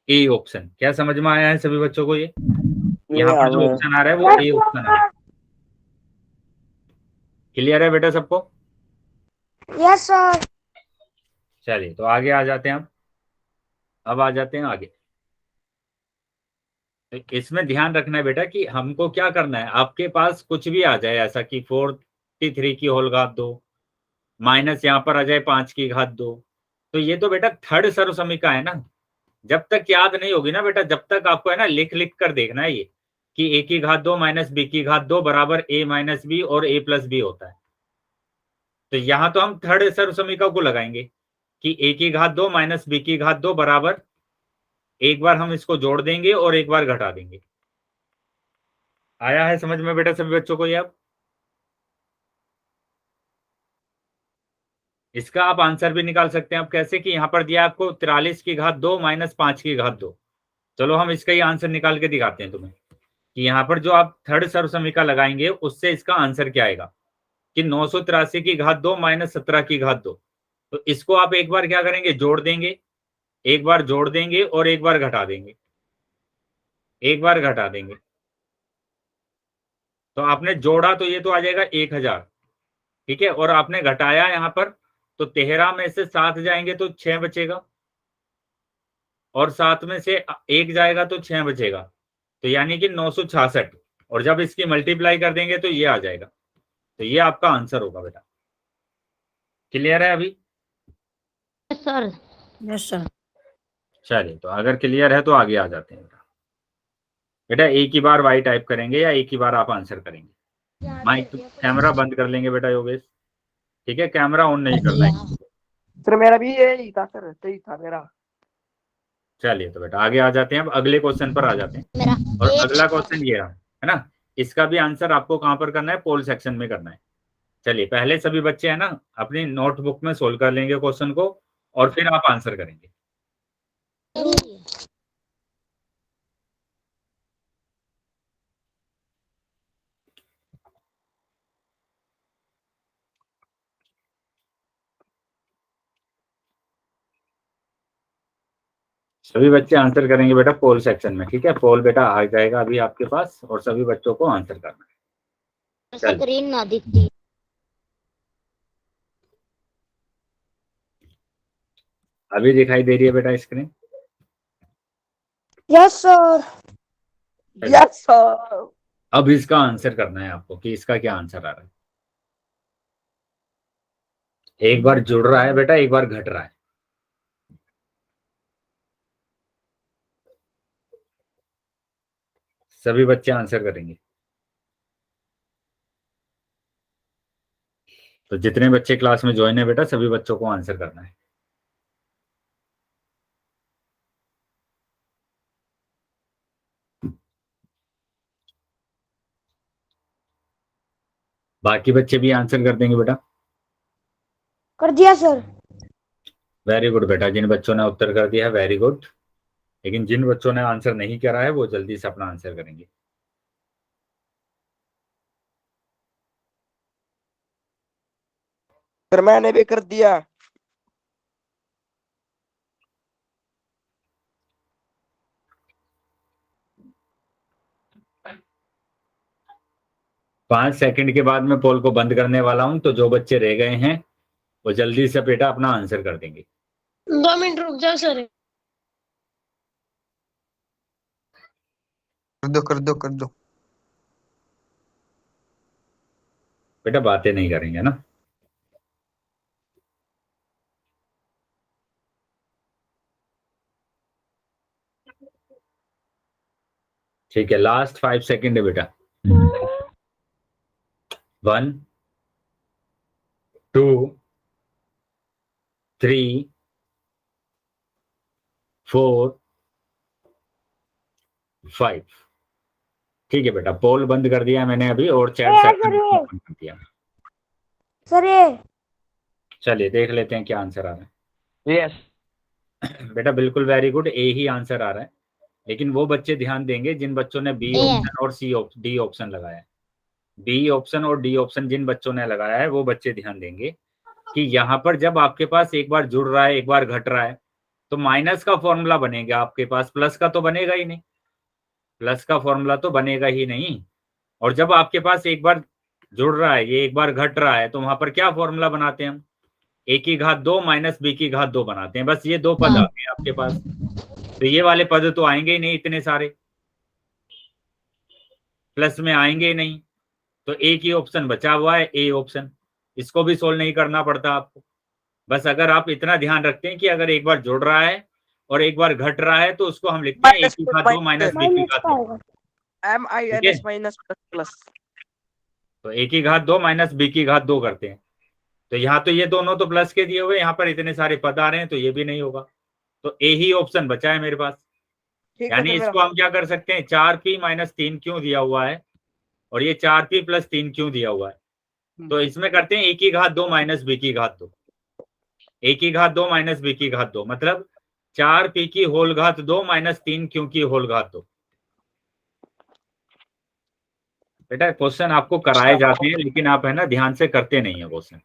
ए ऑप्शन। क्या समझ में आया है सभी बच्चों को। ये यहाँ पर जो ऑप्शन आ रहा है वो ए ऑप्शन आ रहा है। क्लियर है बेटा सबको। Yes sir. चलिए तो आगे आ जाते हैं अब आ जाते हैं आगे। तो इसमें ध्यान रखना है बेटा कि हमको क्या करना है। आपके पास कुछ भी आ जाए ऐसा कि 43 की होल घात 2 माइनस यहाँ पर आ जाए 5 की घात 2, तो ये तो बेटा थर्ड सर्वसमीका है ना। जब तक याद नहीं होगी ना बेटा, जब तक आपको है ना लिख लिख कर देखना है ये कि ए की घात 2 माइनस बी की घात 2 बराबर ए माइनस बी और ए प्लस बी होता है। तो यहाँ तो हम थर्ड सर्वसमीका को लगाएंगे कि ए की घात 2 माइनस बी की घात 2 बराबर, एक बार हम इसको जोड़ देंगे और एक बार घटा देंगे। आया है समझ में बेटा सभी बच्चों को ये। अब इसका आप आंसर भी निकाल सकते हैं। आप कैसे कि यहाँ पर दिया आपको 43 की घात 2 माइनस 5 की घात 2। चलो हम इसका ही आंसर निकाल के दिखाते हैं तुम्हें कि यहाँ पर जो आप थर्ड सर्वसमीका लगाएंगे उससे इसका आंसर क्या आएगा कि 983 की घात 2 माइनस 17 की घात 2। तो इसको आप एक बार क्या करेंगे, जोड़ देंगे, एक बार जोड़ देंगे और एक बार घटा देंगे, एक बार घटा देंगे। तो आपने जोड़ा तो ये तो आ जाएगा 1000, ठीक है। और आपने घटाया यहाँ पर तो 13 में से 7 जाएंगे तो 6 बचेगा, और 7 में से 1 जाएगा तो 6 बचेगा, तो यानी कि 966। और जब इसकी मल्टीप्लाई कर देंगे तो ये आ जाएगा। तो ये आपका आंसर होगा बेटा। क्लियर है अभी? सर। Yes sir. चलिए, तो अगर क्लियर है तो आगे आ जाते हैं बेटा। एक ही बार वाई टाइप करेंगे या एक ही बार आप आंसर करेंगे? माइक कैमरा बंद कर लेंगे बेटा योगेश, ठीक है। कैमरा ऑन नहीं करना है। सर मेरा भी यही था सर, सही था मेरा। चलिए तो बेटा आगे आ जाते हैं। अब अगले क्वेश्चन पर आ जाते हैं। मेरा और अगला क्वेश्चन ये रहा, है ना। इसका भी आंसर आपको कहां पर करना है? पोल सेक्शन में करना है। चलिए, पहले सभी बच्चे है ना अपनी नोटबुक में सोल्व कर लेंगे क्वेश्चन को, और फिर आप आंसर करेंगे। सभी बच्चे आंसर करेंगे बेटा पोल सेक्शन में, ठीक है। पोल बेटा आ जाएगा अभी आपके पास और सभी बच्चों को आंसर करना है। स्क्रीन ना दिखती। अभी दिखाई दे रही है बेटा screen? Yes sir. Yes sir. अब इसका आंसर करना है आपको कि इसका क्या आंसर आ रहा है। एक बार जुड़ रहा है बेटा, एक बार घट रहा है। सभी बच्चे आंसर करेंगे। तो जितने बच्चे क्लास में ज्वाइन है बेटा सभी बच्चों को आंसर करना है। बाकी बच्चे भी आंसर कर देंगे बेटा। कर दिया सर। वेरी गुड बेटा, जिन बच्चों ने उत्तर कर दिया है वेरी गुड। लेकिन जिन बच्चों ने आंसर नहीं करा है वो जल्दी से अपना आंसर करेंगे। सर मैंने भी कर दिया। पांच सेकंड के बाद मैं पोल को बंद करने वाला हूं, तो जो बच्चे रह गए हैं वो जल्दी से बेटा अपना आंसर कर देंगे। 2 मिनट रुक जाओ सर। कर दो कर दो कर दो। बेटा बातें नहीं करेंगे ना। ठीक है, लास्ट 5 सेकंड है बेटा। 1 2 3 4 5। ठीक है बेटा, पोल बंद कर दिया मैंने अभी और चैट सेक्शन ओपन कर दिया। सर ये चलिए देख लेते हैं क्या आंसर आ रहा है। यस बेटा बिल्कुल वेरी गुड, ए ही आंसर आ रहा है। लेकिन वो बच्चे ध्यान देंगे जिन बच्चों ने बी ऑप्शन और डी ऑप्शन लगाया है। बी ऑप्शन और डी ऑप्शन जिन बच्चों ने लगाया है वो बच्चे ध्यान देंगे कि यहाँ पर जब आपके पास एक बार जुड़ रहा है एक बार घट रहा है तो माइनस का फॉर्मूला बनेगा आपके पास, प्लस का तो बनेगा ही नहीं। प्लस का फॉर्मूला तो बनेगा ही नहीं। और जब आपके पास एक बार जुड़ रहा है ये एक बार घट रहा है तो वहां पर क्या फॉर्मूला बनाते हैं हम? ए की घात 2 माइनस बी की घात 2 बनाते हैं। बस ये दो पद आते हैं आपके पास। तो ये वाले पद तो आएंगे ही नहीं, इतने सारे प्लस में आएंगे ही नहीं। तो एक ही ऑप्शन बचा हुआ है, ए ऑप्शन। इसको भी सोल्व नहीं करना पड़ता आपको। बस अगर आप इतना ध्यान रखते हैं कि अगर एक बार जुड़ रहा है और एक बार घट रहा है तो उसको हम लिखते हैं ए की घात 2 माइनस बी की घात 2। MINS minus plus plus. तो ए की घात 2 माइनस बी की घात 2 करते हैं। तो यहाँ तो ये दोनों तो प्लस के दिए हुए, यहाँ पर इतने सारे पद आ रहे हैं तो ये भी नहीं होगा। तो ए ही ऑप्शन बचा है मेरे पास। यानी इसको हम क्या कर सकते हैं, 4p माइनस 3 क्यों दिया हुआ है और ये 4p प्लस 3 क्यों दिया हुआ है, तो इसमें करते हैं ए की घात 2 माइनस बी की घात 2। ए की घात 2 माइनस बी की घात 2, मतलब 4 पी की होल घात 2 माइनस 3 क्यू की होल घात 2। बेटा क्वेश्चन आपको कराए जाते हैं, लेकिन आप है ना ध्यान से करते नहीं है क्वेश्चन,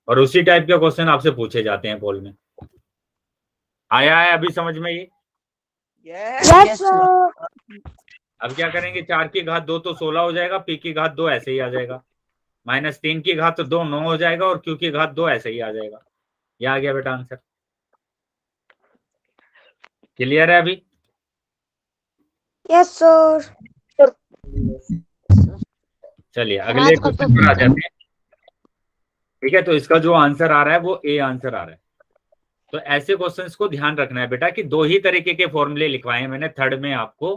और उसी टाइप के क्वेश्चन आपसे पूछे जाते हैं पोल में। आया है अभी समझ में ये? Yes sir. अब क्या करेंगे, 4 की घात 2 तो 16 हो जाएगा, पी की घात 2 ऐसे ही आ जाएगा, माइनस 3 की घात 2 9 हो जाएगा, और क्यू की घात 2 ऐसे ही आ जाएगा। ये आ गया बेटा आंसर। क्लियर है अभी? Yes sir. चलिए सर अगले आज का क्वेश्चन पर आ क्वेश्चन जाते हैं। ठीक है, तो इसका जो आंसर आ रहा है वो ए आंसर आ रहा है। तो ऐसे क्वेश्चंस को ध्यान रखना है बेटा कि दो ही तरीके के फॉर्मूले लिखवाए हैं मैंने थर्ड में आपको,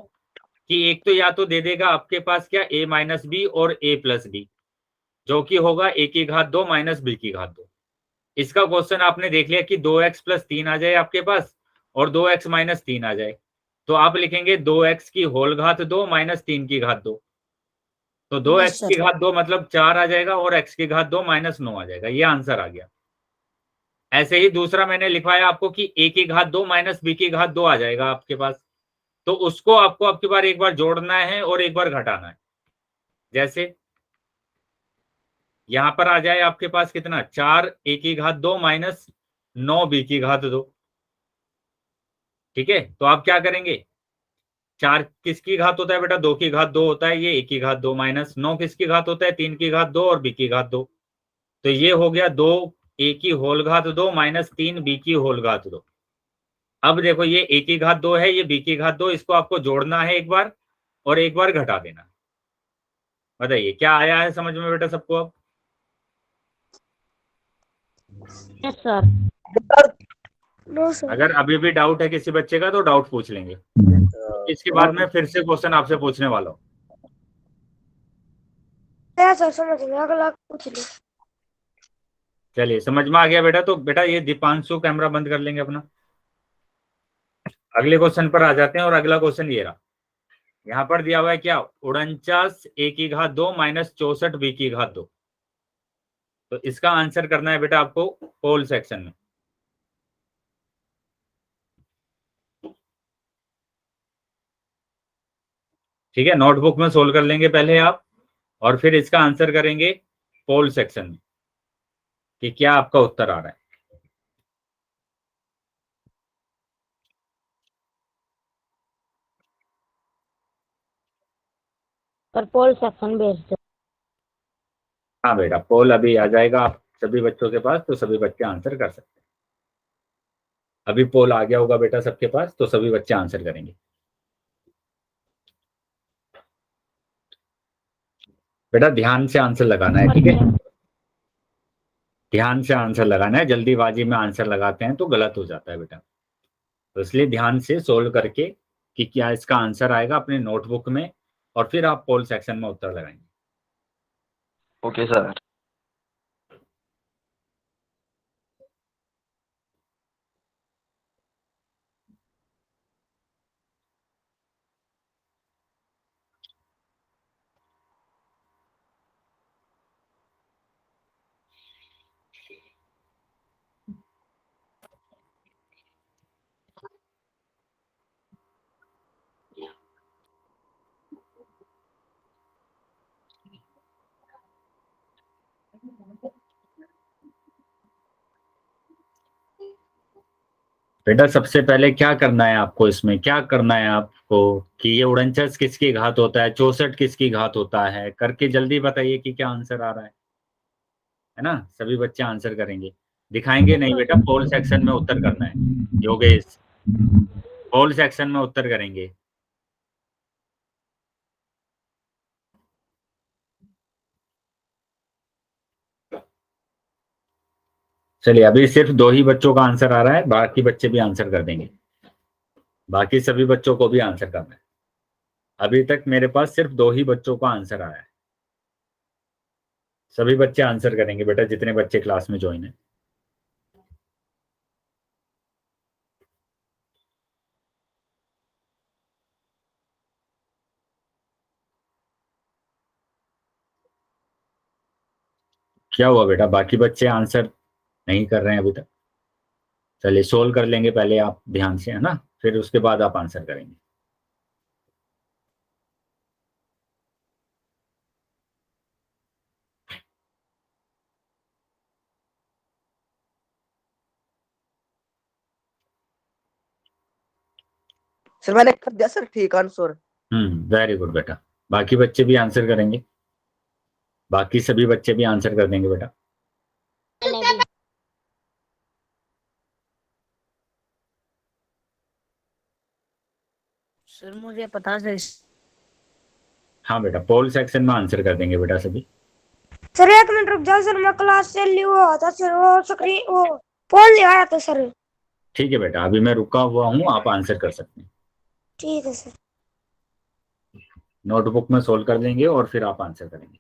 कि एक तो या तो दे देगा आपके पास क्या ए माइनस बी और ए प्लस बी, जो कि होगा ए की घात 2 माइनस बी की घात 2। इसका क्वेश्चन आपने देख लिया कि 2x प्लस 3 आ जाए आपके पास और 2x माइनस 3 आ जाए, तो आप लिखेंगे 2x की होल घात 2 माइनस 3 की घात 2। तो 2x की घात 2 मतलब 4 आ जाएगा, और x की घात 2 माइनस 9 आ जाएगा। ये आंसर आ गया। ऐसे ही दूसरा मैंने लिखवाया आपको कि a की घात 2 माइनस बी की घात 2 आ जाएगा आपके पास, तो उसको आपको आपकी बार एक बार जोड़ना है और एक बार घटाना है। जैसे यहां पर आ जाए आपके पास कितना, 4 a की घात 2 माइनस 9 बी की घात 2। ठीक है, तो आप क्या करेंगे, 4 किसकी घात होता है बेटा, 2 की घात 2 होता है, ये a की घात 2 माइनस 9 किसकी घात होता है, 3 की घात 2 और b की घात 2। तो ये हो गया 2 a की होल घात 2 माइनस 3 b की होल घात 2। अब देखो ये a की घात 2 है, ये b की घात 2, इसको आपको जोड़ना है एक बार और एक बार घटा देना। बताइए क्या आया है समझ में बेटा सबको? अब यस सर। No sir. अगर अभी भी डाउट है किसी बच्चे का तो डाउट पूछ लेंगे, इसके बाद मैं फिर से क्वेश्चन आपसे पूछने वाला हूँ। यस सर समझ गया, अगला पूछ लो। चलिए समझ में आ गया बेटा? तो बेटा ये दीपांशु कैमरा बंद कर लेंगे अपना। अगले क्वेश्चन पर आ जाते हैं, और अगला क्वेश्चन ये रहा। यहाँ पर दिया हुआ है क्या, 49 a की घात 2 माइनस 64 b की घात 2। तो इसका आंसर करना है बेटा आपको पोल सेक्शन में। ठीक है, नोटबुक में सोल्व कर लेंगे पहले आप, और फिर इसका आंसर करेंगे पोल सेक्शन में कि क्या आपका उत्तर आ रहा है। सर पोल सेक्शन भेज दो। हाँ बेटा, पोल अभी आ जाएगा आप सभी बच्चों के पास, तो सभी बच्चे आंसर कर सकते हैं। अभी पोल आ गया होगा बेटा सबके पास, तो सभी बच्चे आंसर करेंगे। बेटा ध्यान से आंसर लगाना है, ठीक है? ध्यान से आंसर लगाना है, जल्दीबाजी में आंसर लगाते हैं तो गलत हो जाता है बेटा। तो इसलिए ध्यान से सोल्व करके कि क्या इसका आंसर आएगा अपने नोटबुक में, और फिर आप पोल सेक्शन में उत्तर लगाएंगे। Okay sir. बेटा सबसे पहले क्या करना है आपको, इसमें क्या करना है आपको कि ये 49 किसकी घात होता है, 64 किसकी घात होता है, करके जल्दी बताइए कि क्या आंसर आ रहा है ना? सभी बच्चे आंसर करेंगे, दिखाएंगे नहीं बेटा, पोल सेक्शन में उत्तर करना है। योगेश, पोल सेक्शन में उत्तर करेंगे। चलिए अभी सिर्फ दो ही बच्चों का आंसर आ रहा है, बाकी बच्चे भी आंसर कर देंगे। बाकी सभी बच्चों को भी आंसर करना है। अभी तक मेरे पास सिर्फ दो ही बच्चों का आंसर आया है। सभी बच्चे आंसर करेंगे बेटा, जितने बच्चे क्लास में ज्वाइन है। क्या हुआ बेटा, बाकी बच्चे आंसर नहीं कर रहे हैं अभी तक? चलिए सोल्व कर लेंगे पहले आप ध्यान से, है ना, फिर उसके बाद आप आंसर करेंगे। सर मैंने कर दिया सर ठीक आंसर। वेरी गुड बेटा, बाकी बच्चे भी आंसर करेंगे, बाकी सभी बच्चे भी आंसर कर देंगे बेटा। मैंने भी। सर मुझे पता सर। हाँ बेटा, पोल सेक्शन में आंसर कर देंगे बेटा सभी। सर 1 मिनट रुक जाओ सर, मैं क्लास से ली हुआ था सर, वो स्क्रीन वो फोन ले आया था सर। ठीक है बेटा, अभी मैं रुका हुआ हूँ, आप आंसर कर सकते हैं। ठीक है सर। नोटबुक में सोल्व कर देंगे और फिर आप आंसर करेंगे।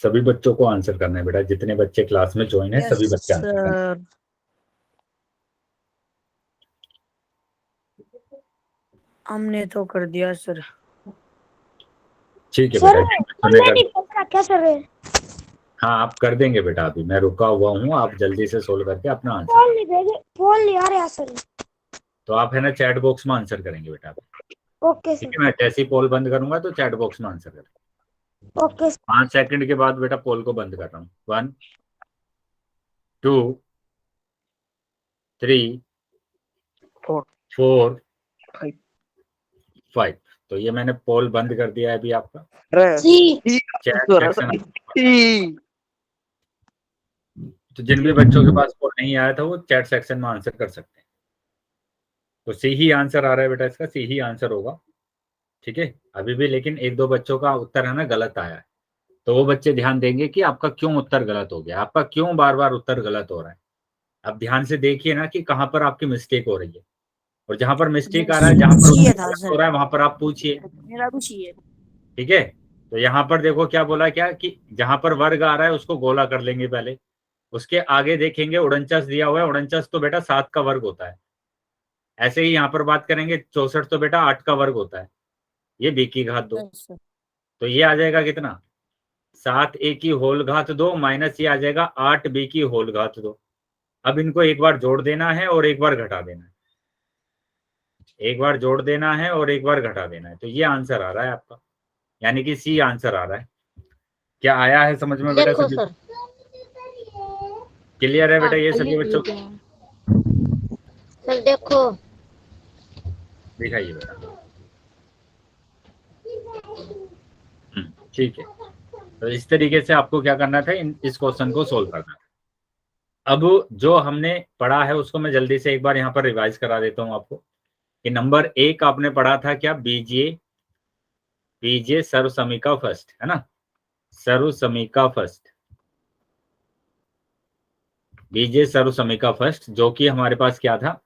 सभी बच्चों को आंसर करना है बेटा, जितने बच्चे क्लास में ज्वाइन है सभी बच्चे आंसर करना है। सर हमने तो कर दिया सर। ठीक है सर बेटा, हमने नहीं पता क्या सर। हाँ आप कर देंगे बेटा, अभी मैं रुका हुआ हूँ, आप जल्दी से सोल्व करके अपना आंसर। फोन नहीं भेजे, फोन नहीं आ रहा सर। तो आप है ना चैट बॉक्स में आंसर करेंगे बेटा। ओके ठीक सर। है, मैं जैसे ही पोल बंद करूंगा तो चैट बॉक्स में आंसर करें। Okay sir. 5 सेकंड के बाद बेटा पोल को बंद कर रहा हूँ। 1 2 3 4 4 5 5। तो ये मैंने पोल बंद कर दिया है अभी आपका। सी चैट आंसर सेक्शन। ठीक। तो जिन भी बच्चों के पास पोल नहीं आया था वो चैट सेक्शन में आंसर कर सकते हैं। तो सी ही आंसर आ रहा है बेटा, इसका सी ही आंसर होगा। ठीक है, अभी भी लेकिन 1-2 बच्चों का उत्तर है ना गलत आया है, तो वो बच्चे ध्यान देंगे कि आपका क्यों उत्तर गलत हो गया, आपका क्यों बार बार उत्तर गलत हो रहा है। अब ध्यान से देखिए ना कि कहाँ पर आपकी मिस्टेक हो रही है, और जहां पर मिस्टेक आ रहा है, जहां पर चाहिए उत्तर था गलत सर, हो रहा है वहां पर आप पूछिए। मेरा भी चाहिए। ठीक है, तो यहाँ पर देखो क्या बोला, क्या कि जहां पर वर्ग आ रहा है उसको गोला कर लेंगे पहले, उसके आगे देखेंगे उड़नचस दिया हुआ है, उड़नचस तो बेटा 7 का वर्ग होता है। ऐसे ही यहाँ पर बात करेंगे 64 तो बेटा 8 का वर्ग होता है, ये b की घात 2। तो ये आ जाएगा कितना, 7a की होल घात 2 माइनस ये आ जाएगा 8b की होल घात 2। अब इनको एक बार जोड़ देना है और एक बार घटा देना है, एक बार जोड़ देना है और एक बार घटा देना है, तो ये आंसर आ रहा है आपका, यानी कि सी आंसर आ रहा है। क्या आया है समझ में बेटा देखो सभी? सर। क्लियर है बेटा हाँ, ये सभी बच्चों? सर देखो। दिखाइए बेटा। ठीक है, तो इस तरीके से आपको क्या करना था, इस क्वेश्चन को सोल्व करना था। अब जो हमने पढ़ा है उसको मैं जल्दी से एक बार यहाँ पर रिवाइज करा देता हूँ आपको, कि नंबर 1 आपने पढ़ा था क्या, बीजे बीजे सर्वसमीका फर्स्ट, है ना, सर्वसमीका फर्स्ट, बीजे सर्वसमीका फर्स्ट, जो कि हमारे पास क्या था,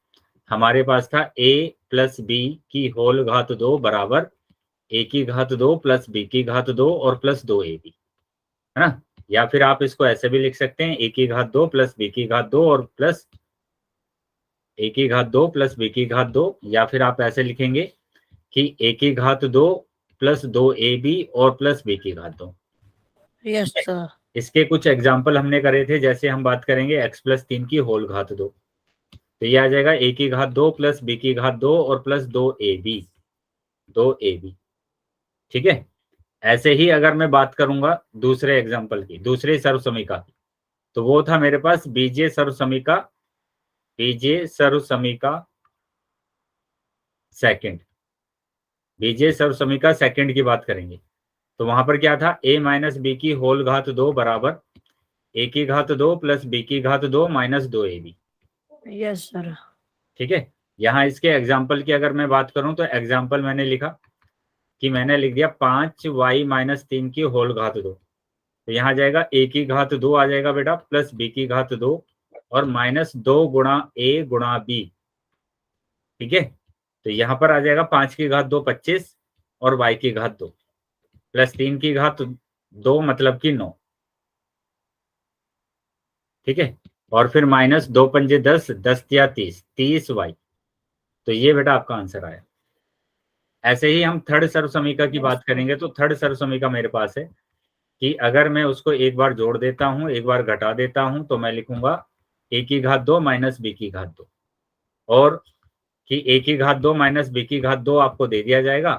हमारे पास था a प्लस बी की होल घात 2 बराबर a की घात 2 प्लस b की घात 2 और प्लस 2ab, है ना। या फिर आप इसको ऐसे भी लिख सकते हैं, a की घात 2 प्लस b की घात 2 और प्लस a की घात 2 प्लस b की घात 2, या फिर आप ऐसे लिखेंगे कि a की घात 2 प्लस 2ab और प्लस b की घात 2। Yes sir. इसके कुछ एग्जाम्पल हमने करे थे, जैसे हम बात करेंगे x प्लस 3 की होल घात 2, तो ये आ जाएगा a की घात 2 प्लस b की घात 2 और प्लस 2ab। ठीक है, ऐसे ही अगर मैं बात करूंगा दूसरे एग्जाम्पल की, दूसरे सर्वसमीका की, तो वो था मेरे पास बीजे सर्वसमीका, बीजे सर्वसमीका सेकंड, बीजे सर्वसमीका सेकंड की बात करेंगे, तो वहां पर क्या था, a माइनस बी की होल घात 2 बराबर a की घात 2 प्लस b की घात 2 माइनस 2ab। Yes sir. ठीक है, यहाँ इसके एग्जाम्पल की अगर मैं बात करूं तो एग्जाम्पल मैंने लिखा कि मैंने लिख दिया 5y माइनस 3 की होल घात 2, तो यहाँ जाएगा a की घात 2 आ जाएगा बेटा प्लस b की घात 2 और माइनस 2 गुणा a गुणा b। ठीक है, तो यहाँ पर आ जाएगा 5 की घात 2 25 और y की घात 2 प्लस 3 की घात 2 मतलब कि 9, ठीक है। और फिर माइनस 2 पंजे 10, 10 या 30, 30y। तो ये बेटा आपका आंसर आया। ऐसे ही हम थर्ड सर्वसमीका की बात करेंगे। तो थर्ड सर्वसमीका मेरे पास है कि अगर मैं उसको एक बार जोड़ देता हूं, एक बार घटा देता हूं, तो मैं लिखूंगा a की घात 2 माइनस b की घात 2, और कि a की घात 2 माइनस b की घात 2 आपको दे दिया जाएगा,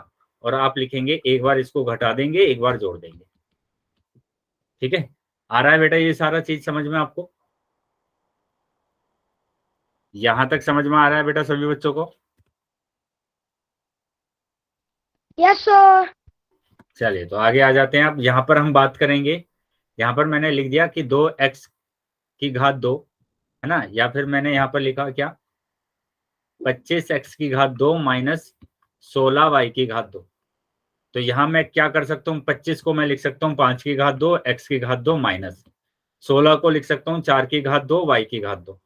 और आप लिखेंगे एक बार इसको घटा देंगे, एक बार जोड़ देंगे। ठीक है, आ रहा है बेटा ये सारा चीज समझ में आपको? यहां तक समझ में आ रहा है बेटा सभी बच्चों को? Yes sir. चलिए तो आगे आ जाते हैं। अब यहाँ पर हम बात करेंगे, यहाँ पर मैंने लिख दिया कि 2x की घात 2, है ना, या फिर मैंने यहाँ पर लिखा क्या, 25x की घात 2 माइनस 16y की घात 2। तो यहाँ मैं क्या कर सकता हूँ, 25 को मैं लिख सकता हूँ 5 की घात 2, x की घात 2 माइनस 16 को लिख सकता हूँ 4 की घात 2, y की घात 2।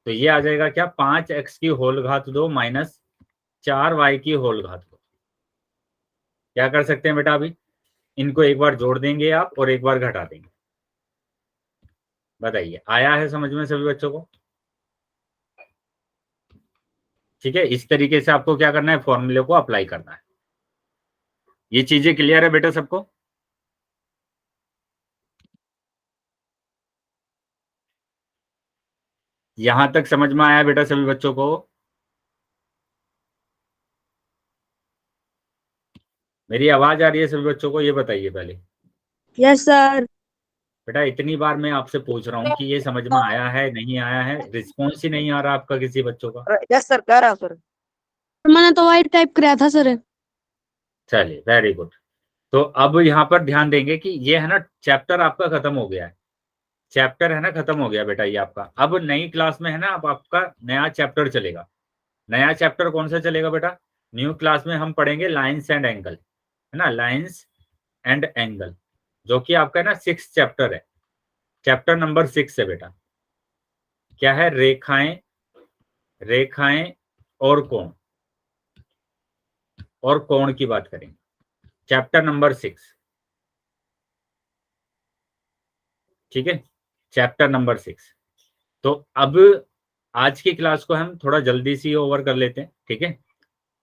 तो ये आ जाएगा क्या, 5x की होल घात 2 माइनस 4y की होल घात 2। क्या कर सकते हैं बेटा, अभी इनको एक बार जोड़ देंगे आप और एक बार घटा देंगे। बताइए, आया है समझ में सभी बच्चों को? ठीक है, इस तरीके से आपको क्या करना है, फॉर्मूले को अप्लाई करना है। ये चीजें क्लियर है बेटा सबको? यहां तक समझ में आया बेटा सभी बच्चों को? मेरी आवाज आ रही है सभी बच्चों को, ये बताइए पहले। Yes sir. बेटा इतनी बार मैं आपसे पूछ रहा हूँ कि ये समझ में आया है नहीं आया है, रिस्पॉन्स ही नहीं आ रहा आपका किसी बच्चों का। यस सर, कह रहा हूँ सर। मैंने तो वाइट टाइप कराया था सर। चलिए वेरी गुड। तो अब यहाँ पर ध्यान देंगे कि ये है ना, चैप्टर आपका खत्म हो गया है। चैप्टर है ना खत्म हो गया बेटा ये आपका। अब नई क्लास में है ना, अब आपका नया चैप्टर चलेगा। नया चैप्टर कौन सा चलेगा बेटा? न्यू क्लास में हम पढ़ेंगे लाइन्स एंड एंगल, है ना, लाइन्स एंड एंगल, जो कि आपका है ना 6th चैप्टर है। चैप्टर नंबर 6 है बेटा। क्या है? रेखाएं, रेखाएं और कोण, और कोण की बात करेंगे। चैप्टर नंबर 6, ठीक है, चैप्टर नंबर 6। तो अब आज की क्लास को हम थोड़ा जल्दी से ओवर कर लेते हैं, ठीक है।